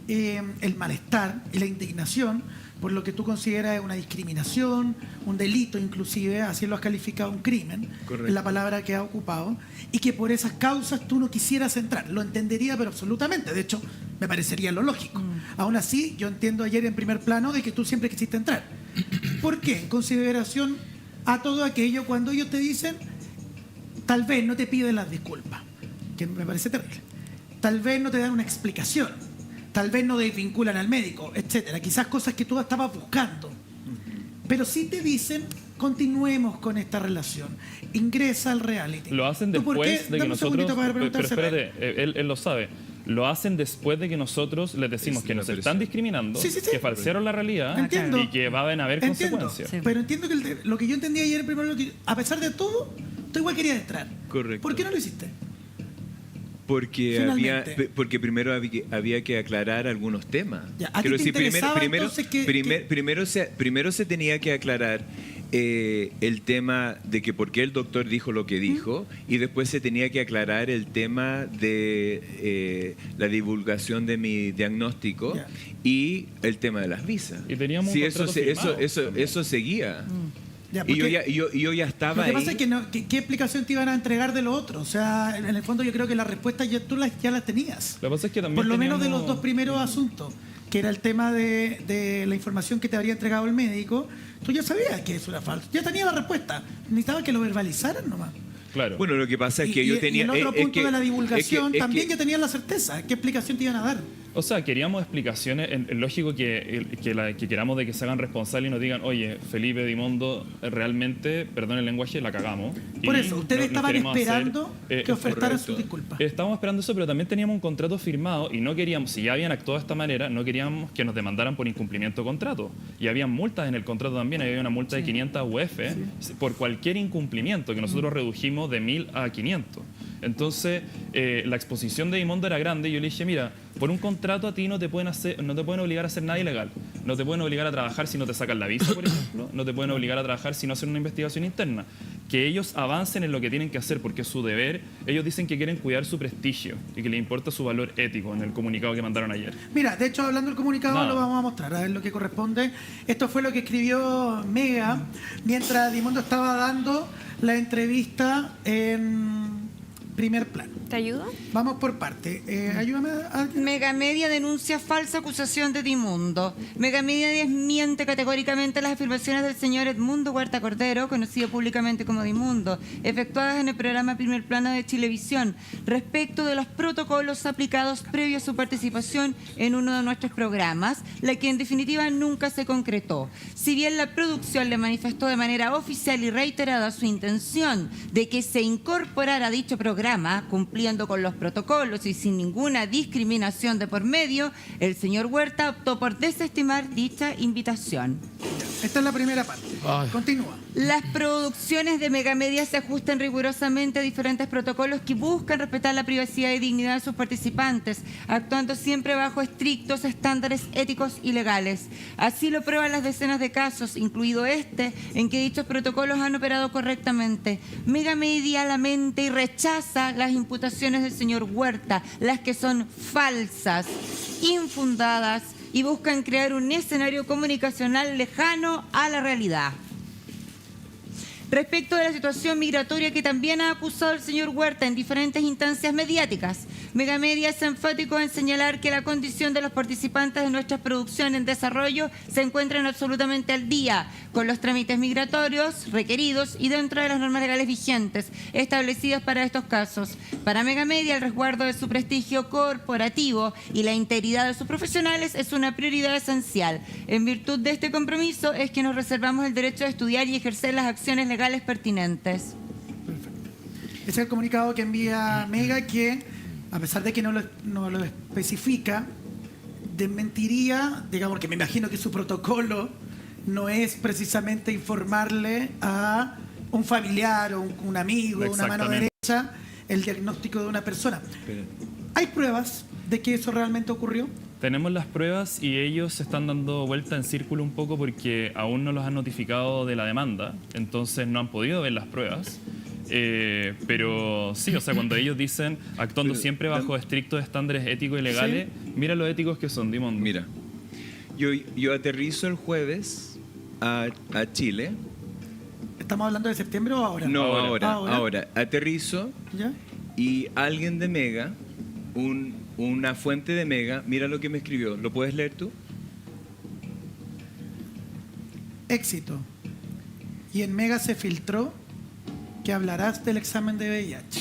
el malestar y la indignación por lo que tú consideras una discriminación, un delito inclusive, así lo has calificado, un crimen, Correcto. es la palabra que ha ocupado, y que por esas causas tú no quisieras entrar. Lo entendería, pero absolutamente. De hecho, me parecería lo lógico. Aún así, yo entiendo ayer en primer plano de que tú siempre quisiste entrar. ¿Por qué? En consideración a todo aquello, cuando ellos te dicen, tal vez no te piden las disculpas, que me parece terrible. Tal vez no te dan una explicación. Tal vez no desvinculan al médico, etcétera. Quizás cosas que tú estabas buscando. Pero sí te dicen, continuemos con esta relación. Ingresa al reality. Lo hacen ¿Tú por qué? después de que Dame un nosotros... segundito para Pero preguntárselo. espérate, él lo sabe. Lo hacen después de que nosotros les decimos Es que la nos presión. están discriminando, Sí, sí, sí. que falsearon la realidad Entiendo. y que van a haber Entiendo, consecuencias. Sí. pero entiendo que lo que yo entendí ayer, primero, a pesar de todo, tú igual querías entrar. Correcto. ¿Por qué no lo hiciste? Porque Finalmente. primero había que aclarar algunos temas. Ya, ¿a ti te interesaba entonces que- primero se tenía que aclarar el tema de que por qué el doctor dijo lo que dijo, y después se tenía que aclarar el tema de la divulgación de mi diagnóstico Ya. y el tema de las visas. Y teníamos un Sí, eso, contrato firmado. eso seguía. Ya, Y yo porque- ya, yo ya estaba Lo que ahí. pasa es que ¿qué explicación te iban a entregar de lo otro? O sea, en el fondo yo creo que las respuestas ya ya las tenías. Lo que pasa es que también Por lo menos de teníamos- los dos primeros asuntos, que era el tema de la información que te habría entregado el médico, tú ya sabías que eso era falso. Ya tenías la respuesta. Necesitaba que lo verbalizaran nomás. Claro. Bueno, lo que pasa es que yo tenía... y el otro es punto que- de la divulgación, es que- también ya tenías la certeza. ¿Qué explicación te iban a dar? O sea, queríamos explicaciones. Es lógico que queramos de que se hagan responsables y nos digan, oye, Felipe Dimondo, realmente, perdón el lenguaje, la cagamos. Por Y eso, ustedes nos estaban queremos esperando hacer, que ofertaran correcto. sus disculpas. Estábamos esperando eso, pero también teníamos un contrato firmado y no queríamos, si ya habían actuado de esta manera, no queríamos que nos demandaran por incumplimiento de contrato. Y había multas en el contrato también, había una multa de 500 UF por cualquier incumplimiento que nosotros redujimos de 1000 a 500. Entonces, la exposición de Dimondo era grande y yo le dije, mira, por un contrato a ti no te pueden obligar a hacer nada ilegal. No te pueden obligar a trabajar si no te sacan la visa, por ejemplo. No te pueden obligar a trabajar si no hacen una investigación interna. Que ellos avancen en lo que tienen que hacer porque es su deber. Ellos dicen que quieren cuidar su prestigio y que les importa su valor ético en el comunicado que mandaron ayer. Mira, de hecho, hablando del comunicado, No. lo vamos a mostrar, a ver lo que corresponde. Esto fue lo que escribió Mega mientras Dimondo estaba dando la entrevista en primer plano. ¿Te ayudo? Vamos por parte. Ayúdame a... Megamedia denuncia falsa acusación de Edmundo. Megamedia desmiente categóricamente las afirmaciones del señor Edmundo Huerta Cordero, conocido públicamente como Edmundo, efectuadas en el programa Primer Plano de Chilevisión, respecto de los protocolos aplicados previo a su participación en uno de nuestros programas, la que en definitiva nunca se concretó. Si bien la producción le manifestó de manera oficial y reiterada su intención de que se incorporara a dicho programa, cumpliendo con los protocolos y sin ninguna discriminación de por medio, el señor Huerta optó por desestimar dicha invitación. Esta es la primera parte. Continúa. Las producciones de Megamedia se ajustan rigurosamente a diferentes protocolos que buscan respetar la privacidad y dignidad de sus participantes, actuando siempre bajo estrictos estándares éticos y legales. Así lo prueban las decenas de casos, incluido este, en que dichos protocolos han operado correctamente. Megamedia lamenta y rechaza las imputaciones del señor Huerta, las que son falsas, infundadas y buscan crear un escenario comunicacional lejano a la realidad. Respecto de la situación migratoria que también ha acusado el señor Huerta en diferentes instancias mediáticas, Megamedia es enfático en señalar que la condición de los participantes de nuestra producción en desarrollo se encuentran absolutamente al día con los trámites migratorios requeridos y dentro de las normas legales vigentes establecidas para estos casos. Para Megamedia, el resguardo de su prestigio corporativo y la integridad de sus profesionales es una prioridad esencial. En virtud de este compromiso es que nos reservamos el derecho de estudiar y ejercer las acciones legales pertinentes. Ese es el comunicado que envía Mega, que a pesar de que no lo especifica, desmentiría, digamos, porque me imagino que su protocolo no es precisamente informarle a un familiar o un amigo, una mano derecha, el diagnóstico de una persona. ¿Hay pruebas de que eso realmente ocurrió? Tenemos las pruebas y ellos se están dando vuelta en círculo un poco porque aún no los han notificado de la demanda, entonces no han podido ver las pruebas. Pero sí, o sea, cuando ellos dicen actuando siempre bajo estrictos estándares éticos y legales, ¿sí? Mira lo éticos que son, Dimon. Mira, yo aterrizo el jueves a Chile. ¿Estamos hablando de septiembre o ahora? No, ahora. Aterrizo ¿Ya? y alguien de Mega, una fuente de Mega, mira lo que me escribió. ¿Lo puedes leer tú? Éxito. Y en Mega se filtró que hablarás del examen de VIH.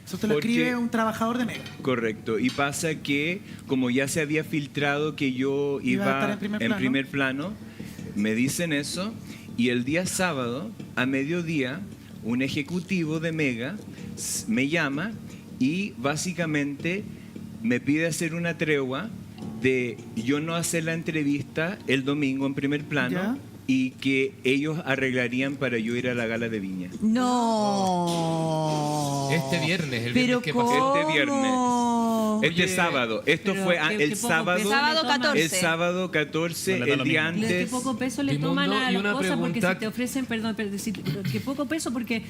Eso te lo escribe un trabajador de Mega. Correcto. Y pasa que, como ya se había filtrado que yo iba a estar en primer plano, me dicen eso. Y el día sábado, a mediodía, un ejecutivo de Mega me llama y básicamente me pide hacer una tregua de yo no hacer la entrevista el domingo en primer plano. ¿Ya? Y que ellos arreglarían para yo ir a la gala de Viña. No. Este viernes, el ¿Pero viernes que cómo? pasó. Este viernes. Este sábado. Esto fue el sábado. Sábado 14. El sábado 14, No le da el lo día mismo. Qué antes. poco peso le Dimundo, toman a y las una cosas porque pregunta- si te ofrecen, perdón, qué poco peso porque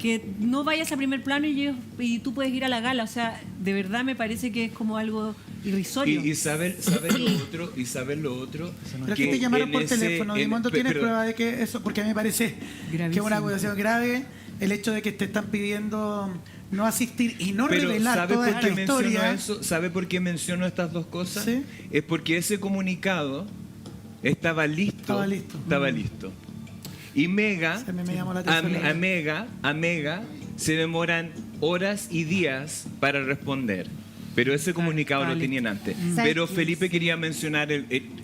que no vayas a primer plano y tú puedes ir a la gala. O sea, de verdad me parece que es como algo irrisorio. Y saben lo otro. Pero aquí te llamaron por teléfono. Dimundo, ¿tienes pero- prueba de que eso? Porque a mí me parece que es Gravísimo. una acusación grave el hecho de que te están pidiendo no asistir y no Pero revelar ¿sabe toda por esta qué menciono historia. eso? ¿Sabe por qué menciono estas dos cosas? Sí. Es porque ese comunicado estaba listo. Estaba listo. Y Mega, Se me llamó la atención. a Mega se demoran horas y días para responder. Pero ese comunicado lo tenían antes. Pero Felipe quería mencionar,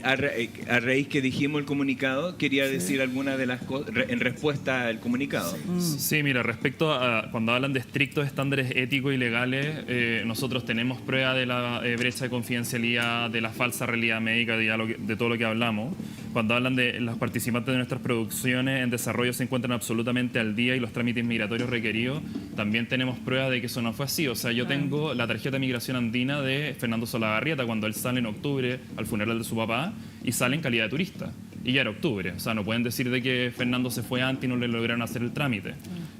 a raíz que dijimos el comunicado, quería decir alguna de las cosas en respuesta al comunicado. Sí, mira, respecto a cuando hablan de estrictos estándares éticos y legales, nosotros tenemos prueba de la brecha de confidencialidad, de la falsa realidad médica, de todo lo que hablamos. Cuando hablan de los participantes de nuestras producciones en desarrollo se encuentran absolutamente al día y los trámites migratorios requeridos, también tenemos prueba de que eso no fue así. O sea, yo tengo la tarjeta de migración andina de Fernando Solabarrieta cuando él sale en octubre al funeral de su papá y sale en calidad de turista. Y ya era octubre. O sea, no pueden decir de que Fernando se fue antes y no le lograron hacer el trámite.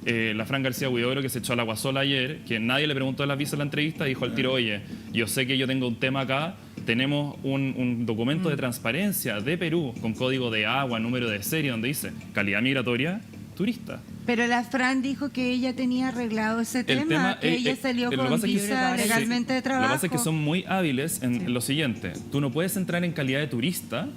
La Fran García Huidobro, que se echó a la guasola ayer, que nadie le preguntó de las visas en la entrevista, dijo al tiro, oye, yo sé que yo tengo un tema acá, tenemos un documento de transparencia de Perú con código de agua, número de serie, donde dice calidad migratoria, turista. Pero la Fran dijo que ella tenía arreglado ese tema, que ella salió lo que con pasa es que- visa legalmente de Lo trabajo. que pasa es que son muy hábiles en lo siguiente. Tú no puedes entrar en calidad de turista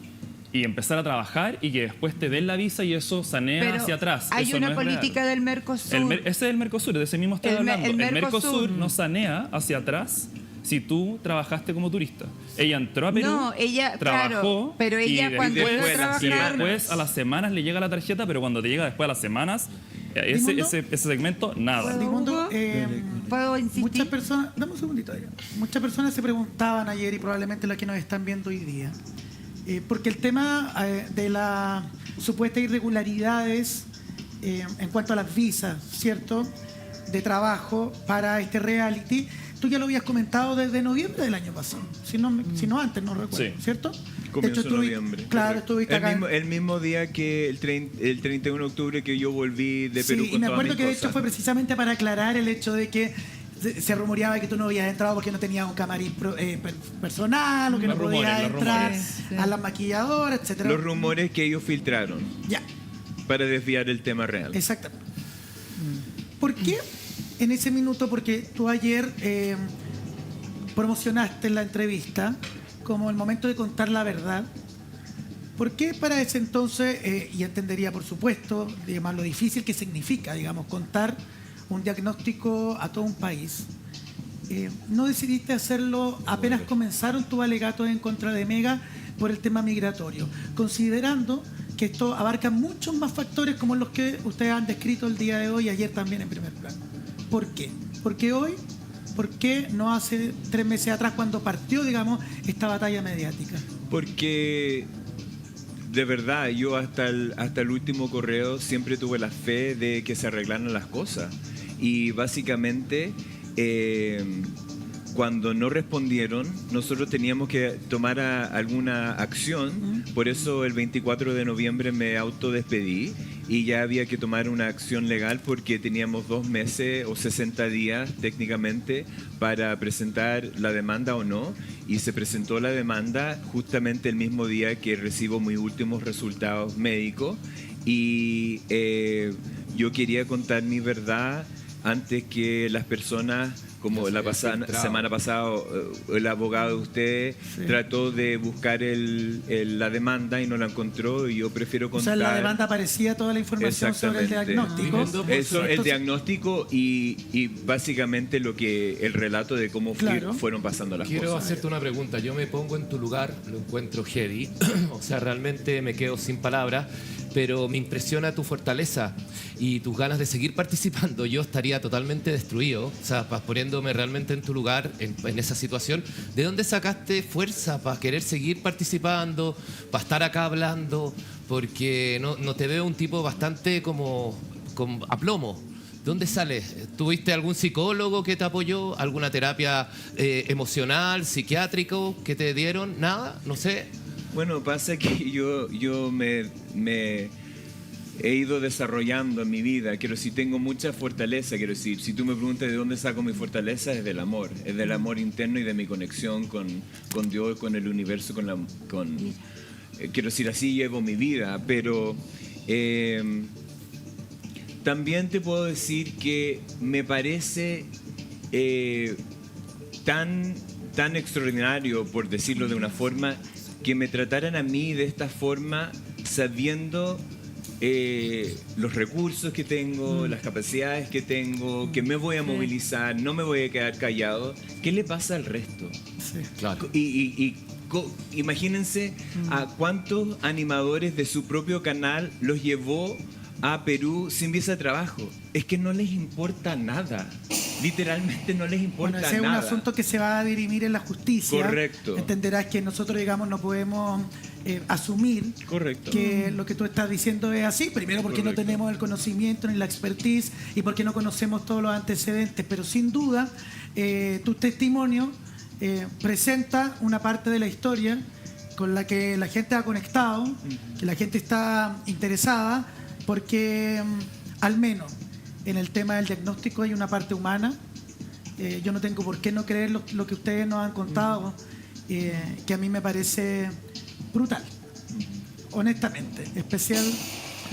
y empezar a trabajar y que después te den la visa y eso sanea Pero hacia atrás. hay Eso una no es real. política del Mercosur. Ese es el Mercosur, de ese mismo estoy hablando. el El Mercosur. Mercosur no sanea hacia atrás si tú trabajaste como turista. Ella entró a Perú, No, ella, trabajó, claro, pero ella y cuando después, entró a y trabajar... después a las semanas le llega la tarjeta, pero cuando te llega después a las semanas, ¿Dimundo? ese segmento, nada. Dimundo, ¿Puedo insistir? muchas personas, dame un segundito ya. Muchas personas se preguntaban ayer y probablemente las que nos están viendo hoy día, porque el tema de las supuestas irregularidades en cuanto a las visas, ¿cierto? De trabajo para este reality, tú ya lo habías comentado desde noviembre del año pasado, si no antes, no recuerdo, Sí. ¿cierto? Comienzo de noviembre. Claro, estuviste acá. El mismo día que el 31 de octubre que yo volví de Perú Sí, con y me todas acuerdo mis que de hecho cosas. fue precisamente para aclarar el hecho de que se rumoreaba que tú no habías entrado porque no tenías un camarín personal o que Los no rumores, podías los entrar rumores. a las maquilladoras, etcétera. Los rumores que ellos filtraron Ya, para desviar el tema real. exactamente. ¿Por qué en ese minuto? Porque tú ayer promocionaste la entrevista como el momento de contar la verdad. ¿Por qué para ese entonces, y entendería por supuesto, digamos, lo difícil que significa, digamos, contar un diagnóstico a todo un país, no decidiste hacerlo apenas comenzaron tus alegatos en contra de Mega por el tema migratorio, considerando que esto abarca muchos más factores como los que ustedes han descrito el día de hoy y ayer también en primer plano? ¿Por qué? Porque hoy, ¿por qué no hace 3 meses atrás cuando partió, digamos, esta batalla mediática? Porque de verdad, yo hasta el último correo siempre tuve la fe de que se arreglaran las cosas. Y básicamente, cuando no respondieron, nosotros teníamos que tomar alguna acción. Por eso el 24 de noviembre me autodespedí y ya había que tomar una acción legal porque teníamos 2 meses o 60 días técnicamente para presentar la demanda o no. Y se presentó la demanda justamente el mismo día que recibo mis últimos resultados médicos. Y yo quería contar mi verdad antes que las personas, como la semana pasada, el abogado de ustedes trató de buscar la demanda y no la encontró, y yo prefiero O contar. sea, en la demanda aparecía toda la información sobre el diagnóstico. Eso, el Entonces, diagnóstico y básicamente el relato de cómo Claro. fueron pasando las Quiero cosas. hacerte una pregunta. Yo me pongo en tu lugar, lo encuentro heavy. O sea, realmente me quedo sin palabras, pero me impresiona tu fortaleza y tus ganas de seguir participando. Yo estaría totalmente destruido, o sea, poniéndome realmente en tu lugar, en esa situación. ¿De dónde sacaste fuerza para querer seguir participando, para estar acá hablando? Porque no te veo un tipo bastante como a plomo. ¿De dónde sales? ¿Tuviste algún psicólogo que te apoyó? ¿Alguna terapia emocional, psiquiátrico que te dieron? ¿Nada? No sé. Bueno, pasa que yo me he ido desarrollando en mi vida. Quiero decir, tengo mucha fortaleza. Quiero decir, si tú me preguntas de dónde saco mi fortaleza, es del amor. Es del amor interno y de mi conexión con Dios, con el universo, quiero decir, así llevo mi vida. Pero también te puedo decir que me parece tan extraordinario, por decirlo de una forma, que me trataran a mí de esta forma, sabiendo los recursos que tengo, las capacidades que tengo, que me voy a movilizar, no me voy a quedar callado. ¿Qué le pasa al resto? Claro. Imagínense a cuántos animadores de su propio canal los llevó a Perú sin visa de trabajo. Es que no les importa nada. Literalmente no les importa bueno, ese es nada. un asunto que se va a dirimir en la justicia. Correcto. Entenderás que nosotros, digamos, no podemos asumir Correcto. que lo que tú estás diciendo es así. Primero porque Correcto. no tenemos el conocimiento ni la expertise y porque no conocemos todos los antecedentes. Pero sin duda, tu testimonio presenta una parte de la historia con la que la gente ha conectado, que la gente está interesada, porque al menos en el tema del diagnóstico hay una parte humana. Yo no tengo por qué no creer lo que ustedes nos han contado, que a mí me parece brutal, honestamente,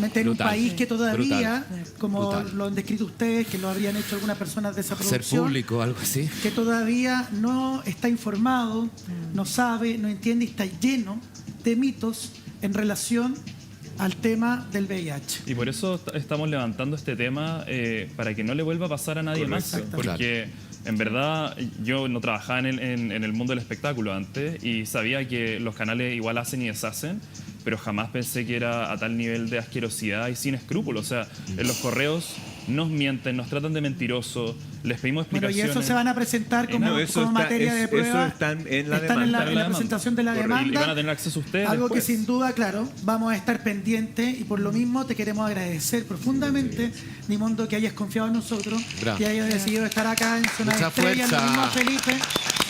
en un Brutal. país que todavía, Brutal. como Brutal. lo han descrito ustedes, que lo habrían hecho algunas personas de esa Ser producción, público, algo así. que todavía no está informado, no sabe, no entiende y está lleno de mitos en relación al tema del VIH. Y por eso estamos levantando este tema para que no le vuelva a pasar a nadie más. Correcto. Porque en verdad yo no trabajaba en el mundo del espectáculo antes y sabía que los canales igual hacen y deshacen, pero jamás pensé que era a tal nivel de asquerosidad y sin escrúpulos. O sea, en los correos nos mienten, nos tratan de mentirosos, les pedimos Bueno, y explicaciones. eso se van a presentar como, No, eso como está- materia de eso prueba. está en la Están en la, demanda. en la presentación de la Correcto. Y demanda. van a tener acceso ustedes Algo después. que sin duda, claro, vamos a estar pendientes y por lo mismo te queremos agradecer profundamente, Dimondo, que hayas confiado en nosotros, Bravo. que hayas decidido estar acá en Zona Mucha de Estrellas. Lo fuerza. mismo a Felipe.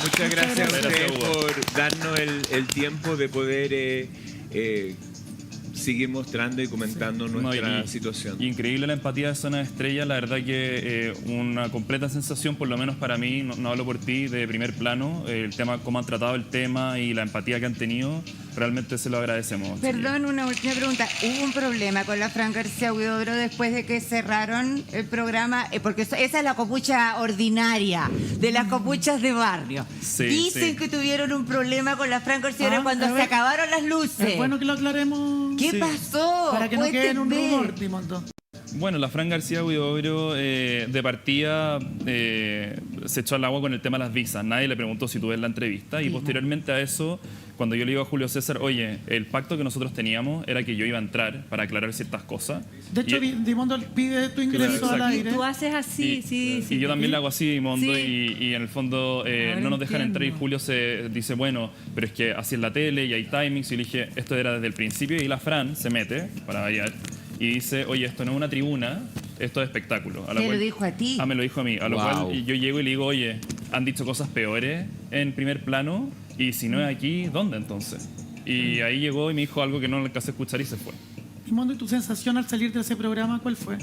Muchas gracias a gracias. ustedes Gracias, Hugo. por darnos el tiempo de poder seguir mostrando y comentando No, nuestra situación. Increíble la empatía de Zona de Estrellas, la verdad que una completa sensación, por lo menos para mí, no hablo por ti, de primer plano, el tema, cómo han tratado el tema y la empatía que han tenido, realmente se lo agradecemos. Perdón, una última pregunta. ¿Hubo un problema con la Fran García Huidobro después de que cerraron el programa? Porque esa es la copucha ordinaria, de las copuchas de barrio. Sí, Dicen sí. que tuvieron un problema con la Fran García Huidobro Ah, cuando a se ver. acabaron las luces. Es bueno que lo aclaremos ¿Qué Sí. pasó? para que no quede en un Cuéntenme. rumor, Dimondo. Bueno, la Fran García Huidobro de partida se echó al agua con el tema de las visas. Nadie le preguntó si tuve la entrevista y posteriormente a eso, cuando yo le digo a Julio César, oye, el pacto que nosotros teníamos era que yo iba a entrar para aclarar ciertas cosas. De hecho, Y- Dimondo pide tu ingreso Claro, al exacto. aire. Tú haces así, sí, sí. Y yo también le hago así, Dimondo, Sí. y en el fondo Ahora no nos dejan entrar y entiendo. Julio se dice, bueno, pero es que así es la tele y hay timings. Y le dije, esto era desde el principio y la Fran se mete, para variar, y dice, oye, esto no es una tribuna, esto es espectáculo. A la ¿Te lo cual- dijo a ti? Ah, me lo dijo a mí. A lo Wow. cual yo llego y le digo, oye, han dicho cosas peores en primer plano y si no es aquí, ¿dónde entonces? Y ahí llegó y me dijo algo que no le alcancé a escuchar y se fue. Dimondo, ¿y tu sensación al salir de ese programa cuál fue?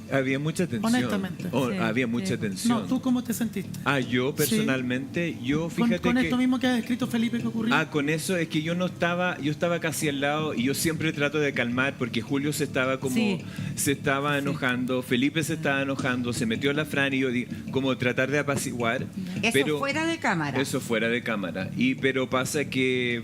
Había mucha tensión. Honestamente. Sí, Había mucha sí. tensión. No, ¿tú cómo te sentiste? Yo personalmente, yo Con, fíjate con que... esto mismo que ha descrito Felipe que ocurrió. Con eso es que yo estaba casi al lado y yo siempre trato de calmar porque Julio se estaba Sí. se estaba enojando, Felipe se estaba enojando, se metió la Fran y yo como tratar de apaciguar. Eso pero fuera de cámara. Eso fuera de cámara. Pero pasa que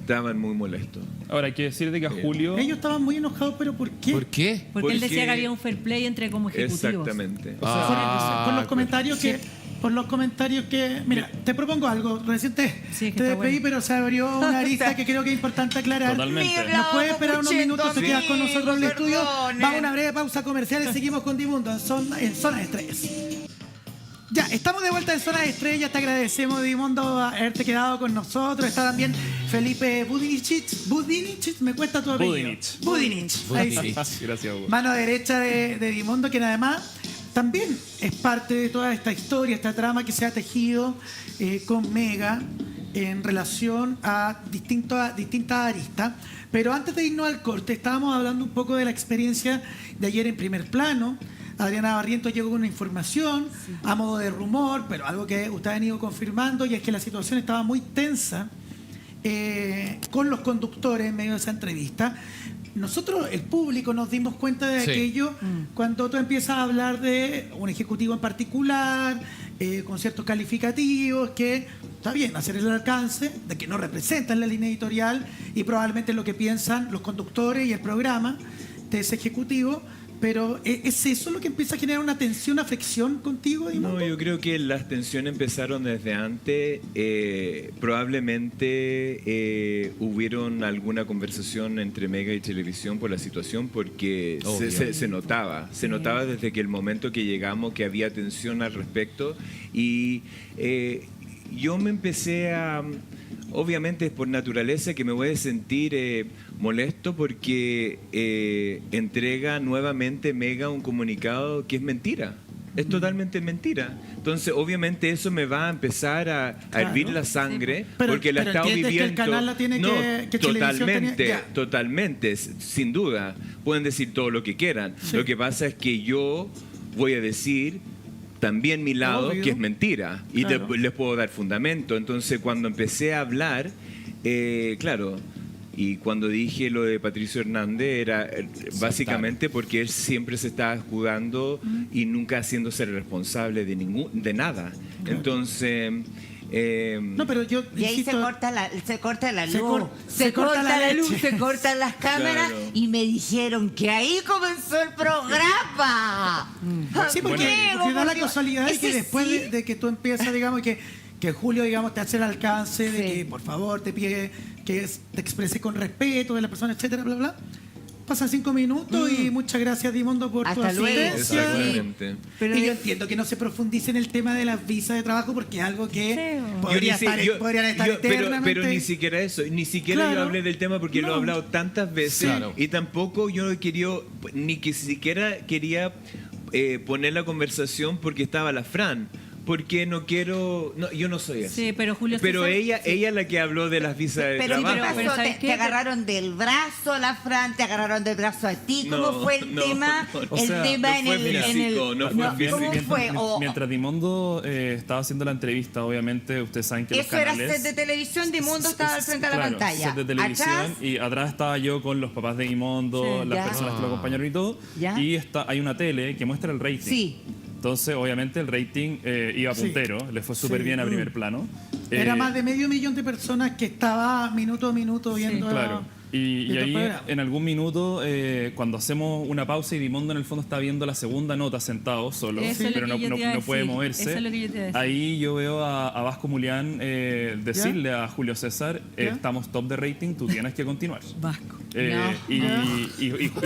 estaban muy molestos. Ahora, hay que decir de que a Julio... Ellos estaban muy enojados, pero ¿por qué? ¿Por qué? Porque él decía Porque- que había un fair play entre como ejecutivos. Exactamente. Por Ah, los comentarios que... Por los comentarios que... Mira, te propongo algo. Recién te Sí, es que te está despedí, bueno. pero se abrió una arista que creo que es importante aclarar. Totalmente. Mira, ¿Nos puedes esperar unos minutos? Te quedas con nosotros en el estudio. perdonen. Vamos a una breve pausa comercial y seguimos con Dimundo en Zona de Estrellas. Ya, estamos de vuelta en Zona de Estrellas. Te agradecemos, Dimundo, haberte quedado con nosotros. Está también Felipe Budinich. Me cuesta tu apellido. Budinich. Ahí sí. Gracias, Hugo. Mano derecha de Dimundo, quien además también es parte de toda esta historia, esta trama que se ha tejido con Mega en relación a distintas aristas. Pero antes de irnos al corte, estábamos hablando un poco de la experiencia de ayer en primer plano. Adriana Barrientos llegó con una información a modo de rumor, pero algo que ustedes han ido confirmando, y es que la situación estaba muy tensa con los conductores en medio de esa entrevista. Nosotros, el público, nos dimos cuenta de Sí. aquello cuando tú empiezas a hablar de un ejecutivo en particular, con ciertos calificativos, que está bien hacer el alcance de que no representan la línea editorial y probablemente lo que piensan los conductores y el programa de ese ejecutivo. Pero ¿es eso lo que empieza a generar una tensión, una fricción contigo, Dimundo? No, yo creo que las tensiones empezaron desde antes. Probablemente hubieron alguna conversación entre Mega y Televisión por la situación porque Obvio. se notaba. Se notaba desde que el momento que llegamos que había tensión al respecto. Y yo me empecé a... Obviamente es por naturaleza que me voy a sentir molesto porque entrega nuevamente Mega un comunicado que es mentira. Es totalmente mentira. Entonces, obviamente eso me va a empezar a Claro. hervir la sangre Pero- porque la he pero estado entiendes que el viviendo. canal la tiene no, que Televisión totalmente, tenía- ya. totalmente, sin duda. Pueden decir todo lo que quieran. Sí. Lo que pasa es que yo voy a decir también mi lado, Obvio. que es mentira, y Claro. les puedo dar fundamento. Entonces, cuando empecé a hablar, claro, Y cuando dije lo de Patricio Hernández era básicamente porque él siempre se estaba escudando y nunca haciéndose responsable de nada. Entonces... No, pero yo Y ahí insisto, se corta la luz, se corta la luz, leche. se cortan las cámaras Claro. y me dijeron que ahí comenzó el programa. sí, porque, Amigo, porque da la porque casualidad de que ese después sí. de que tú empiezas, digamos, que Julio, digamos, te hace el alcance de Sí. que, por favor, te pide que te exprese con respeto de la persona, etcétera, bla, bla. Pasan 5 minutos y muchas gracias, Dimondo, por tu Hasta luego. asistencia. Exactamente. Pero Y yo entiendo que no se profundice en el tema de las visas de trabajo porque es algo que podrían estar eternamente. Pero ni siquiera eso, ni siquiera Claro. yo hablé del tema porque lo he No. hablado tantas veces Claro. y tampoco yo no quería, ni que siquiera quería poner la conversación porque estaba la Fran. Porque no quiero, no, yo no soy así. Sí, pero Julio Pero César- ella, sí. ella es la que habló de las visas de Pero, ¿y qué trabajo. pasó? ¿sabes ¿Te, qué? te agarraron del brazo la Fran? ¿Te agarraron del brazo a ti? ¿Cómo No, fue el no, tema? no. O El sea, tema no en fue el... en físico, el- no fue físico. ¿Cómo fue? Mientras Dimondo estaba haciendo la entrevista, obviamente, ustedes saben que los Eso era canales... set de televisión, Dimundo estaba al frente de la Claro, pantalla. set de televisión, Atrás, y atrás estaba yo con los papás de Dimondo, Sí. las Ya. personas que lo acompañaron y todo. Ya. Y hay una tele que muestra el rating. Sí. Entonces, obviamente, el rating iba Sí. puntero, le fue súper Sí. bien a primer plano. Era Eh, más de 500.000 de personas que estaba minuto a minuto viendo. Claro. Y viendo el ahí, programa. en algún minuto, cuando hacemos una pausa y Dimondo en el fondo está viendo la segunda nota sentado solo, Eso es lo pero que no, yo no- te iba a no puede decir. moverse. Eso es lo que yo te iba a decir. Ahí yo veo a Vasco Mulián decirle a Julio César, ¿Ya? estamos top de rating, tú tienes que continuar. Vasco.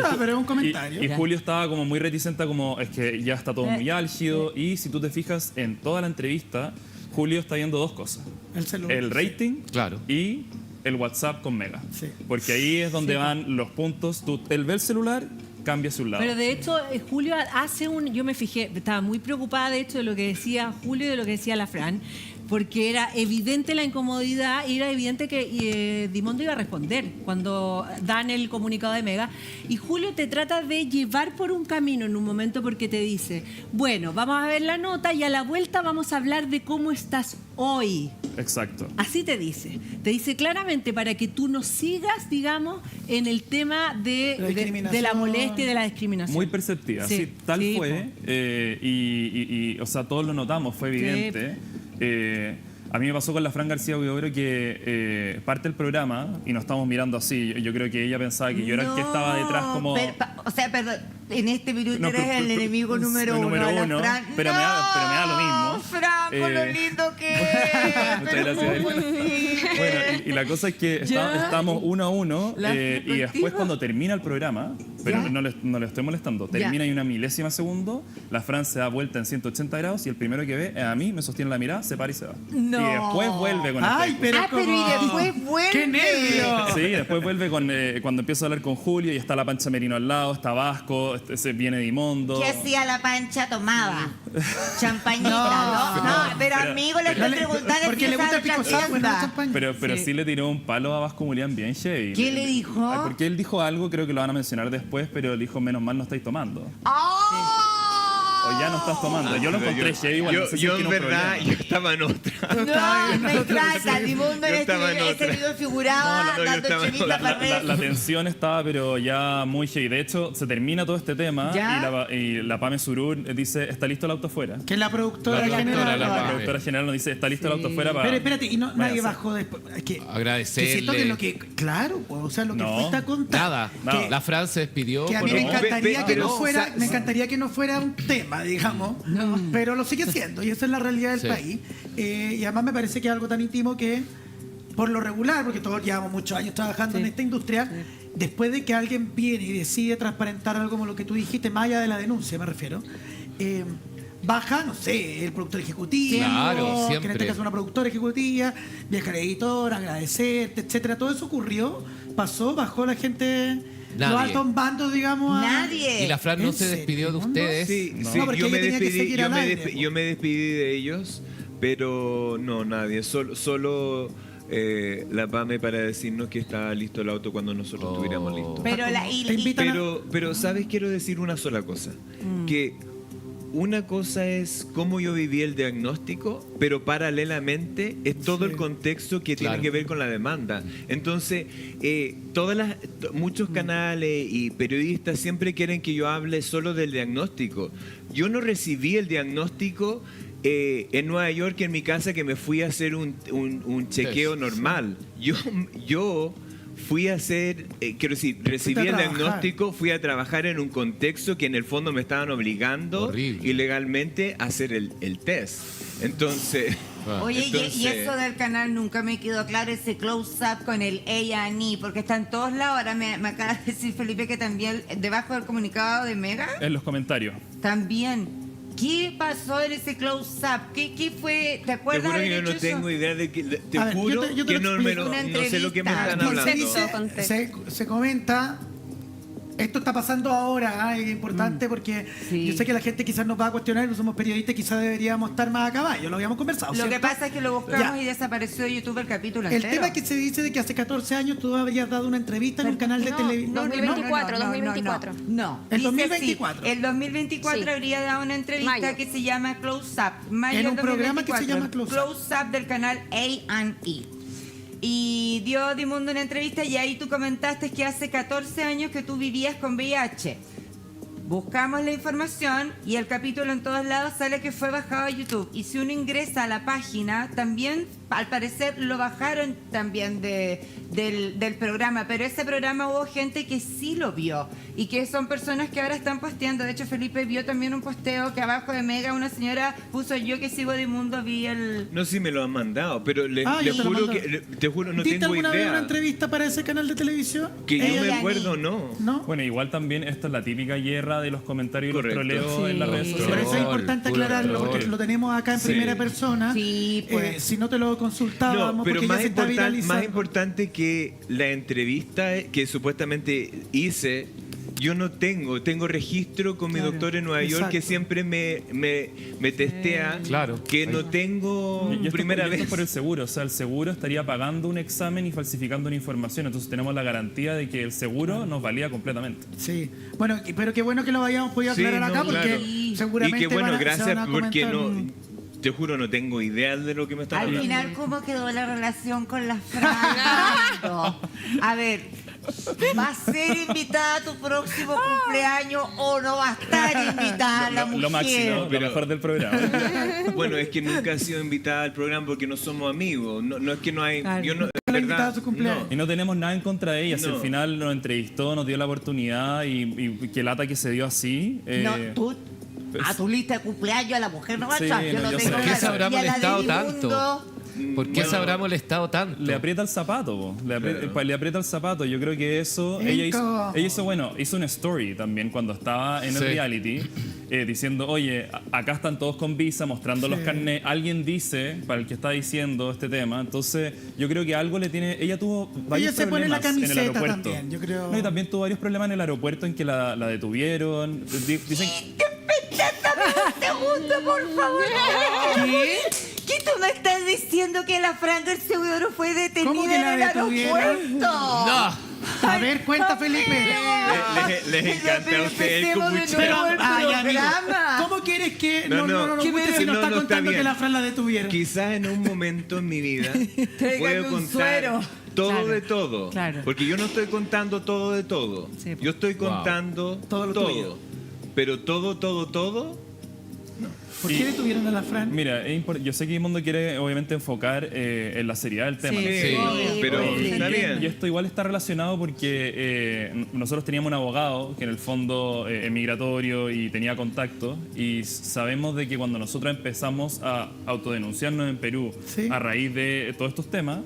Ah, pero es un comentario. y Julio estaba como muy reticente, como es que ya está todo muy álgido. Y si tú te fijas en toda la entrevista, Julio está viendo dos cosas: El celular. el rating Claro. y el WhatsApp con Mega. Sí. Porque ahí es donde Sí. van los puntos. Él ve el celular, cambia hacia un lado. Pero de hecho, Julio hace yo me fijé, estaba muy preocupada de hecho de lo que decía Julio y de lo que decía la Fran, porque era evidente la incomodidad y era evidente que Dimondo iba a responder cuando dan el comunicado de Mega. Y Julio te trata de llevar por un camino en un momento porque te dice, bueno, vamos a ver la nota y a la vuelta vamos a hablar de cómo estás hoy. Exacto. Así te dice. Te dice claramente para que tú no sigas, digamos, en el tema La de discriminación. la molestia y de la discriminación. Muy perceptiva, Sí, sí, tal sí, fue. O sea, todos lo notamos, fue evidente. A mí me pasó con la Fran García Huidobro que parte del programa y nos estamos mirando así. Yo creo que ella pensaba que yo era el que estaba detrás como... O sea, perdón, en este minuto No, eres el enemigo número uno. número de la uno, Fran. pero me da lo mismo. Fran, con lo Eh, lindo que es. Muchas pero gracias. muy bien. Bueno, y la cosa es que estamos 1-1 La y después perspectiva. cuando termina el programa, pero Ya. no le estoy molestando, termina y una milésima segundo, la Fran se da vuelta en 180 grados y el primero que ve es a mí, me sostiene la mirada, se para y se va. No. Y después vuelve con Ay, el pero Pero y después vuelve. ¡Qué nervio! Sí, después vuelve con cuando empiezo a hablar con Julio y está la Pancha Merino al lado, está Vasco, se viene Dimondo. ¿Qué hacía la Pancha? Tomaba champañita, ¿no? No, pero amigo, le estoy preguntando Porque si le gusta esa el pico otra sour, bueno, tienda. champaña. Pero sí le tiró un palo a Vasco Mulián bien heavy. ¿Qué le dijo? Ay, porque él dijo algo, creo que lo van a mencionar después, pero le dijo, menos mal no estáis tomando. ¡Oh! O ya no estás tomando. Yo lo encontré heavy, igual. no sé si Yo es que en no verdad, problema. yo estaba en otra. No, me encanta. Dimundo Yo en estaba en este otra. video figuraba No, yo dando estaba en chelita otra. para La tensión estaba, pero ya muy heavy. De hecho, se termina todo este tema ¿Ya? y la Pame Surur dice, ¿está listo el auto afuera? Que es la productora La general. productora, La Pame. productora general nos dice, ¿está listo el auto afuera para...? Pero espérate, y nadie Váyase. bajó después. Es que, Agradecerle. que siento que lo que. Claro, pues, o sea, lo que No, fuiste a contar. Nada. Que, La Fran se despidió. que a por mí me lo- encantaría que pero- no fuera, me encantaría que no fuera un tema, digamos, pero lo sigue siendo y esa es la realidad del Sí. país. Y además me parece que es algo tan íntimo que, por lo regular, porque todos llevamos muchos años trabajando en esta industria, después de que alguien viene y decide transparentar algo como lo que tú dijiste, más allá de la denuncia, me refiero, baja, no sé, el productor ejecutivo, Claro, que en siempre. este caso una productora ejecutiva, viajar al editor, agradecerte, etcétera. Todo eso ocurrió, pasó, bajó la gente, los Nadie. altos bandos, digamos. Nadie. Y la Fran no ¿En se despidió de serio? ustedes. Sí, No. sí, No, porque yo ella me tenía que despedí, seguir al aire, po. yo me despedí de ellos, pero no, nadie, solo la PAME para decirnos que estaba listo el auto cuando nosotros estuviéramos listos. Pero Te invitan a- Pero, ¿sabes? Quiero decir una sola cosa. Que una cosa es cómo yo viví el diagnóstico, pero paralelamente es todo el contexto que tiene Claro. que ver con la demanda. Entonces, muchos canales y periodistas siempre quieren que yo hable solo del diagnóstico. Yo no recibí el diagnóstico en Nueva York, en mi casa, que me fui a hacer un chequeo normal. Yo fui a hacer, quiero decir, recibí el trabajar. diagnóstico, fui a trabajar en un contexto que en el fondo me estaban obligando Horrible. ilegalmente a hacer el test. Entonces... Oye, entonces- y eso del canal nunca me quedó claro, ese close-up con el A&E, porque está en todos lados. Ahora me acaba de decir Felipe que también debajo del comunicado de Mega, En los comentarios. también. ¿Qué pasó en ese close-up? ¿Qué fue? ¿Te Te acuerdas juro que haber yo no hecho tengo eso? idea de que... Te A ver, juro yo te que lo no, me explico. lo- Una no sé lo que me entrevista. están Entonces hablando. se comenta, esto está pasando ahora, es importante porque Sí. yo sé que la gente quizás nos va a cuestionar, no somos periodistas, quizás deberíamos estar más a caballo, lo habíamos conversado. Lo que ¿cierto? pasa es que lo buscamos Ya. y desapareció de YouTube el capítulo El entero. tema es que se dice de que hace 14 años tú habrías dado una entrevista en un canal de No, televisión. no, 2024, 2024. No. El Dice 2024. así, el 2024 Sí. habría dado una entrevista Mayo. que se llama Close Up. Mayo En un del programa que se 2024, llama Close Up. Up del canal A&E. Y dio Dimundo una entrevista y ahí tú comentaste que hace 14 años que tú vivías con VIH. Buscamos la información y el capítulo en todos lados sale que fue bajado a YouTube. Y si uno ingresa a la página, también, al parecer, lo bajaron también del programa. Pero ese programa hubo gente que sí lo vio y que son personas que ahora están posteando. De hecho, Felipe vio también un posteo que abajo de Mega una señora puso: yo que sigo de mundo vi el... No sé si me lo han mandado, pero le Ah, yo te lo juro mando. que te juro no ¿Diste tengo alguna vez una idea. entrevista para ese canal de televisión? Que yo me A&E. acuerdo, no. ¿No? Bueno, igual también esta es la típica guerra de los comentarios y los Correcto. troleos en las redes Sí. Por sociales. eso es Troll, importante puro aclararlo, porque troll. lo tenemos acá en Sí. primera persona. Sí, pues. Si no te lo consultábamos, No, pero porque ya más, se está más viralizando. importante que la entrevista que supuestamente hice, yo no tengo registro con mi Claro, doctor en Nueva York exacto. que siempre me testea, Claro. que no tengo Y esto, primera y esto vez. es por el seguro, o sea, el seguro estaría pagando un examen y falsificando una información, entonces tenemos la garantía de que el seguro nos valía completamente. Sí, bueno, pero qué bueno que lo hayamos podido Sí, aclarar no, acá, porque claro. seguramente Y que bueno, se gracias van a porque comentar no, te juro no tengo idea de lo que me están Al hablando. final, ¿cómo quedó la relación con la Fran? A ver, ¿va a ser invitada a tu próximo cumpleaños o no va a estar invitada la mujer? Lo máximo, Pero- lo mejor del programa. Bueno, es que nunca he sido invitada al programa porque no somos amigos. No es que no hay. Claro. Yo no, la de invitada verdad, a su cumpleaños. no. Y no tenemos nada en contra de ella, si No. al final nos entrevistó, nos dio la oportunidad y que lata que se dio así. No, tú, pues- a tu lista de cumpleaños a la mujer no va a Sí, entrar. Yo no, no yo tengo sé. ¿Por qué nada. se habrá Y a la de molestado Dimundo, tanto? ¿Por qué Bueno, se habrá molestado tanto? Le aprieta el zapato, po. Claro. Le aprieta el zapato. Yo creo que eso. Incómodo. Hizo una story también cuando estaba en el Sí. reality, diciendo: oye, acá están todos con visa, mostrando los Sí. carnets. Alguien dice, para el que está diciendo este tema. Entonces, yo creo que algo le tiene. Ella tuvo varios Ella se pone la problemas en el camiseta aeropuerto. también, yo creo. No, y también tuvo varios problemas en el aeropuerto en que la detuvieron. Dicen. ¿te gusta, por favor? ¿Qué? ¿Qué tú me estás diciendo que la Fran García fue ¿Cómo detenida que la en el detuvieron? aeropuerto? ¡No! A ver, cuenta, Felipe. Les encanta a ustedes el Empecemos de copucheo. nuevo. el Ay, amigo, programa. ¿cómo quieres que No, no no, nos que guste me- si nos no, está no, está contando que bien. la Fran la detuvieron? Quizás en un momento en mi vida Tráigame puedo un contar suero. todo Claro, de todo. claro. Porque yo no estoy contando todo de todo. Sí, po. Yo estoy Wow. contando Todo lo tuyo. Pero todo. ¿Por qué Y- detuvieron a la Fran? Mira, yo sé que el mundo quiere obviamente enfocar en la seriedad del tema. Sí, Sí, Sí, pero sí. está bien. Y esto igual está relacionado porque nosotros teníamos un abogado que en el fondo es migratorio y tenía contacto y sabemos de que cuando nosotros empezamos a autodenunciarnos en Perú Sí. a raíz de todos estos temas,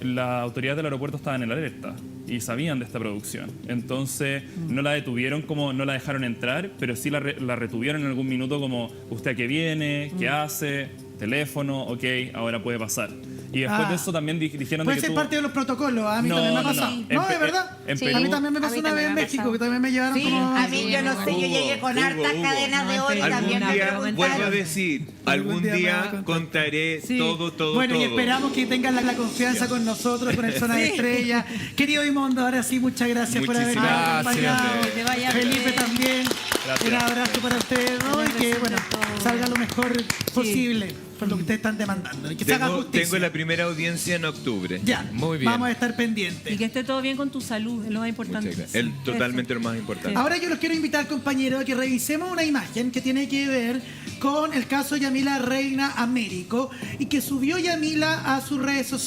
las autoridades del aeropuerto estaban en la alerta y sabían de esta producción. Entonces no la detuvieron como no la dejaron entrar, pero sí la retuvieron en algún minuto como usted a qué viene, qué hace, teléfono, ok, ahora puede pasar. Y después de eso también dijeron de Puede que ser tú... parte de los protocolos, a mí No, también me ha no, pasado. no. No, es verdad. En Sí. A mí Perú- también me A pasó mí una vez en también me ha México, pasado. que también me llevaron Sí, como... a mí yo no sé, yo llegué con hartas cadenas de oro y Hugo, también Algún me día, preguntaron. vuelvo a decir, algún día me va a día contar. contaré Sí. todo. Bueno, y esperamos que tengan la confianza con nosotros, con el Zona de Estrella. Querido Imondo, ahora sí, muchas gracias por habernos Muchísimas acompañado. gracias. Que te vaya Felipe bien. también. Gracias. Un abrazo para ustedes, ¿no? Y que, bueno, salga lo mejor posible por lo que ustedes están demandando. Y que se haga justicia. Tengo la primera audiencia en octubre. Ya, Muy bien. vamos a estar pendientes. Y que esté todo bien con tu salud, es lo más importante. Muchas gracias. Totalmente lo más importante. Ahora yo los quiero invitar, compañeros, a que revisemos una imagen que tiene que ver con el caso Yamila Reina Américo y que subió Yamila a sus redes sociales.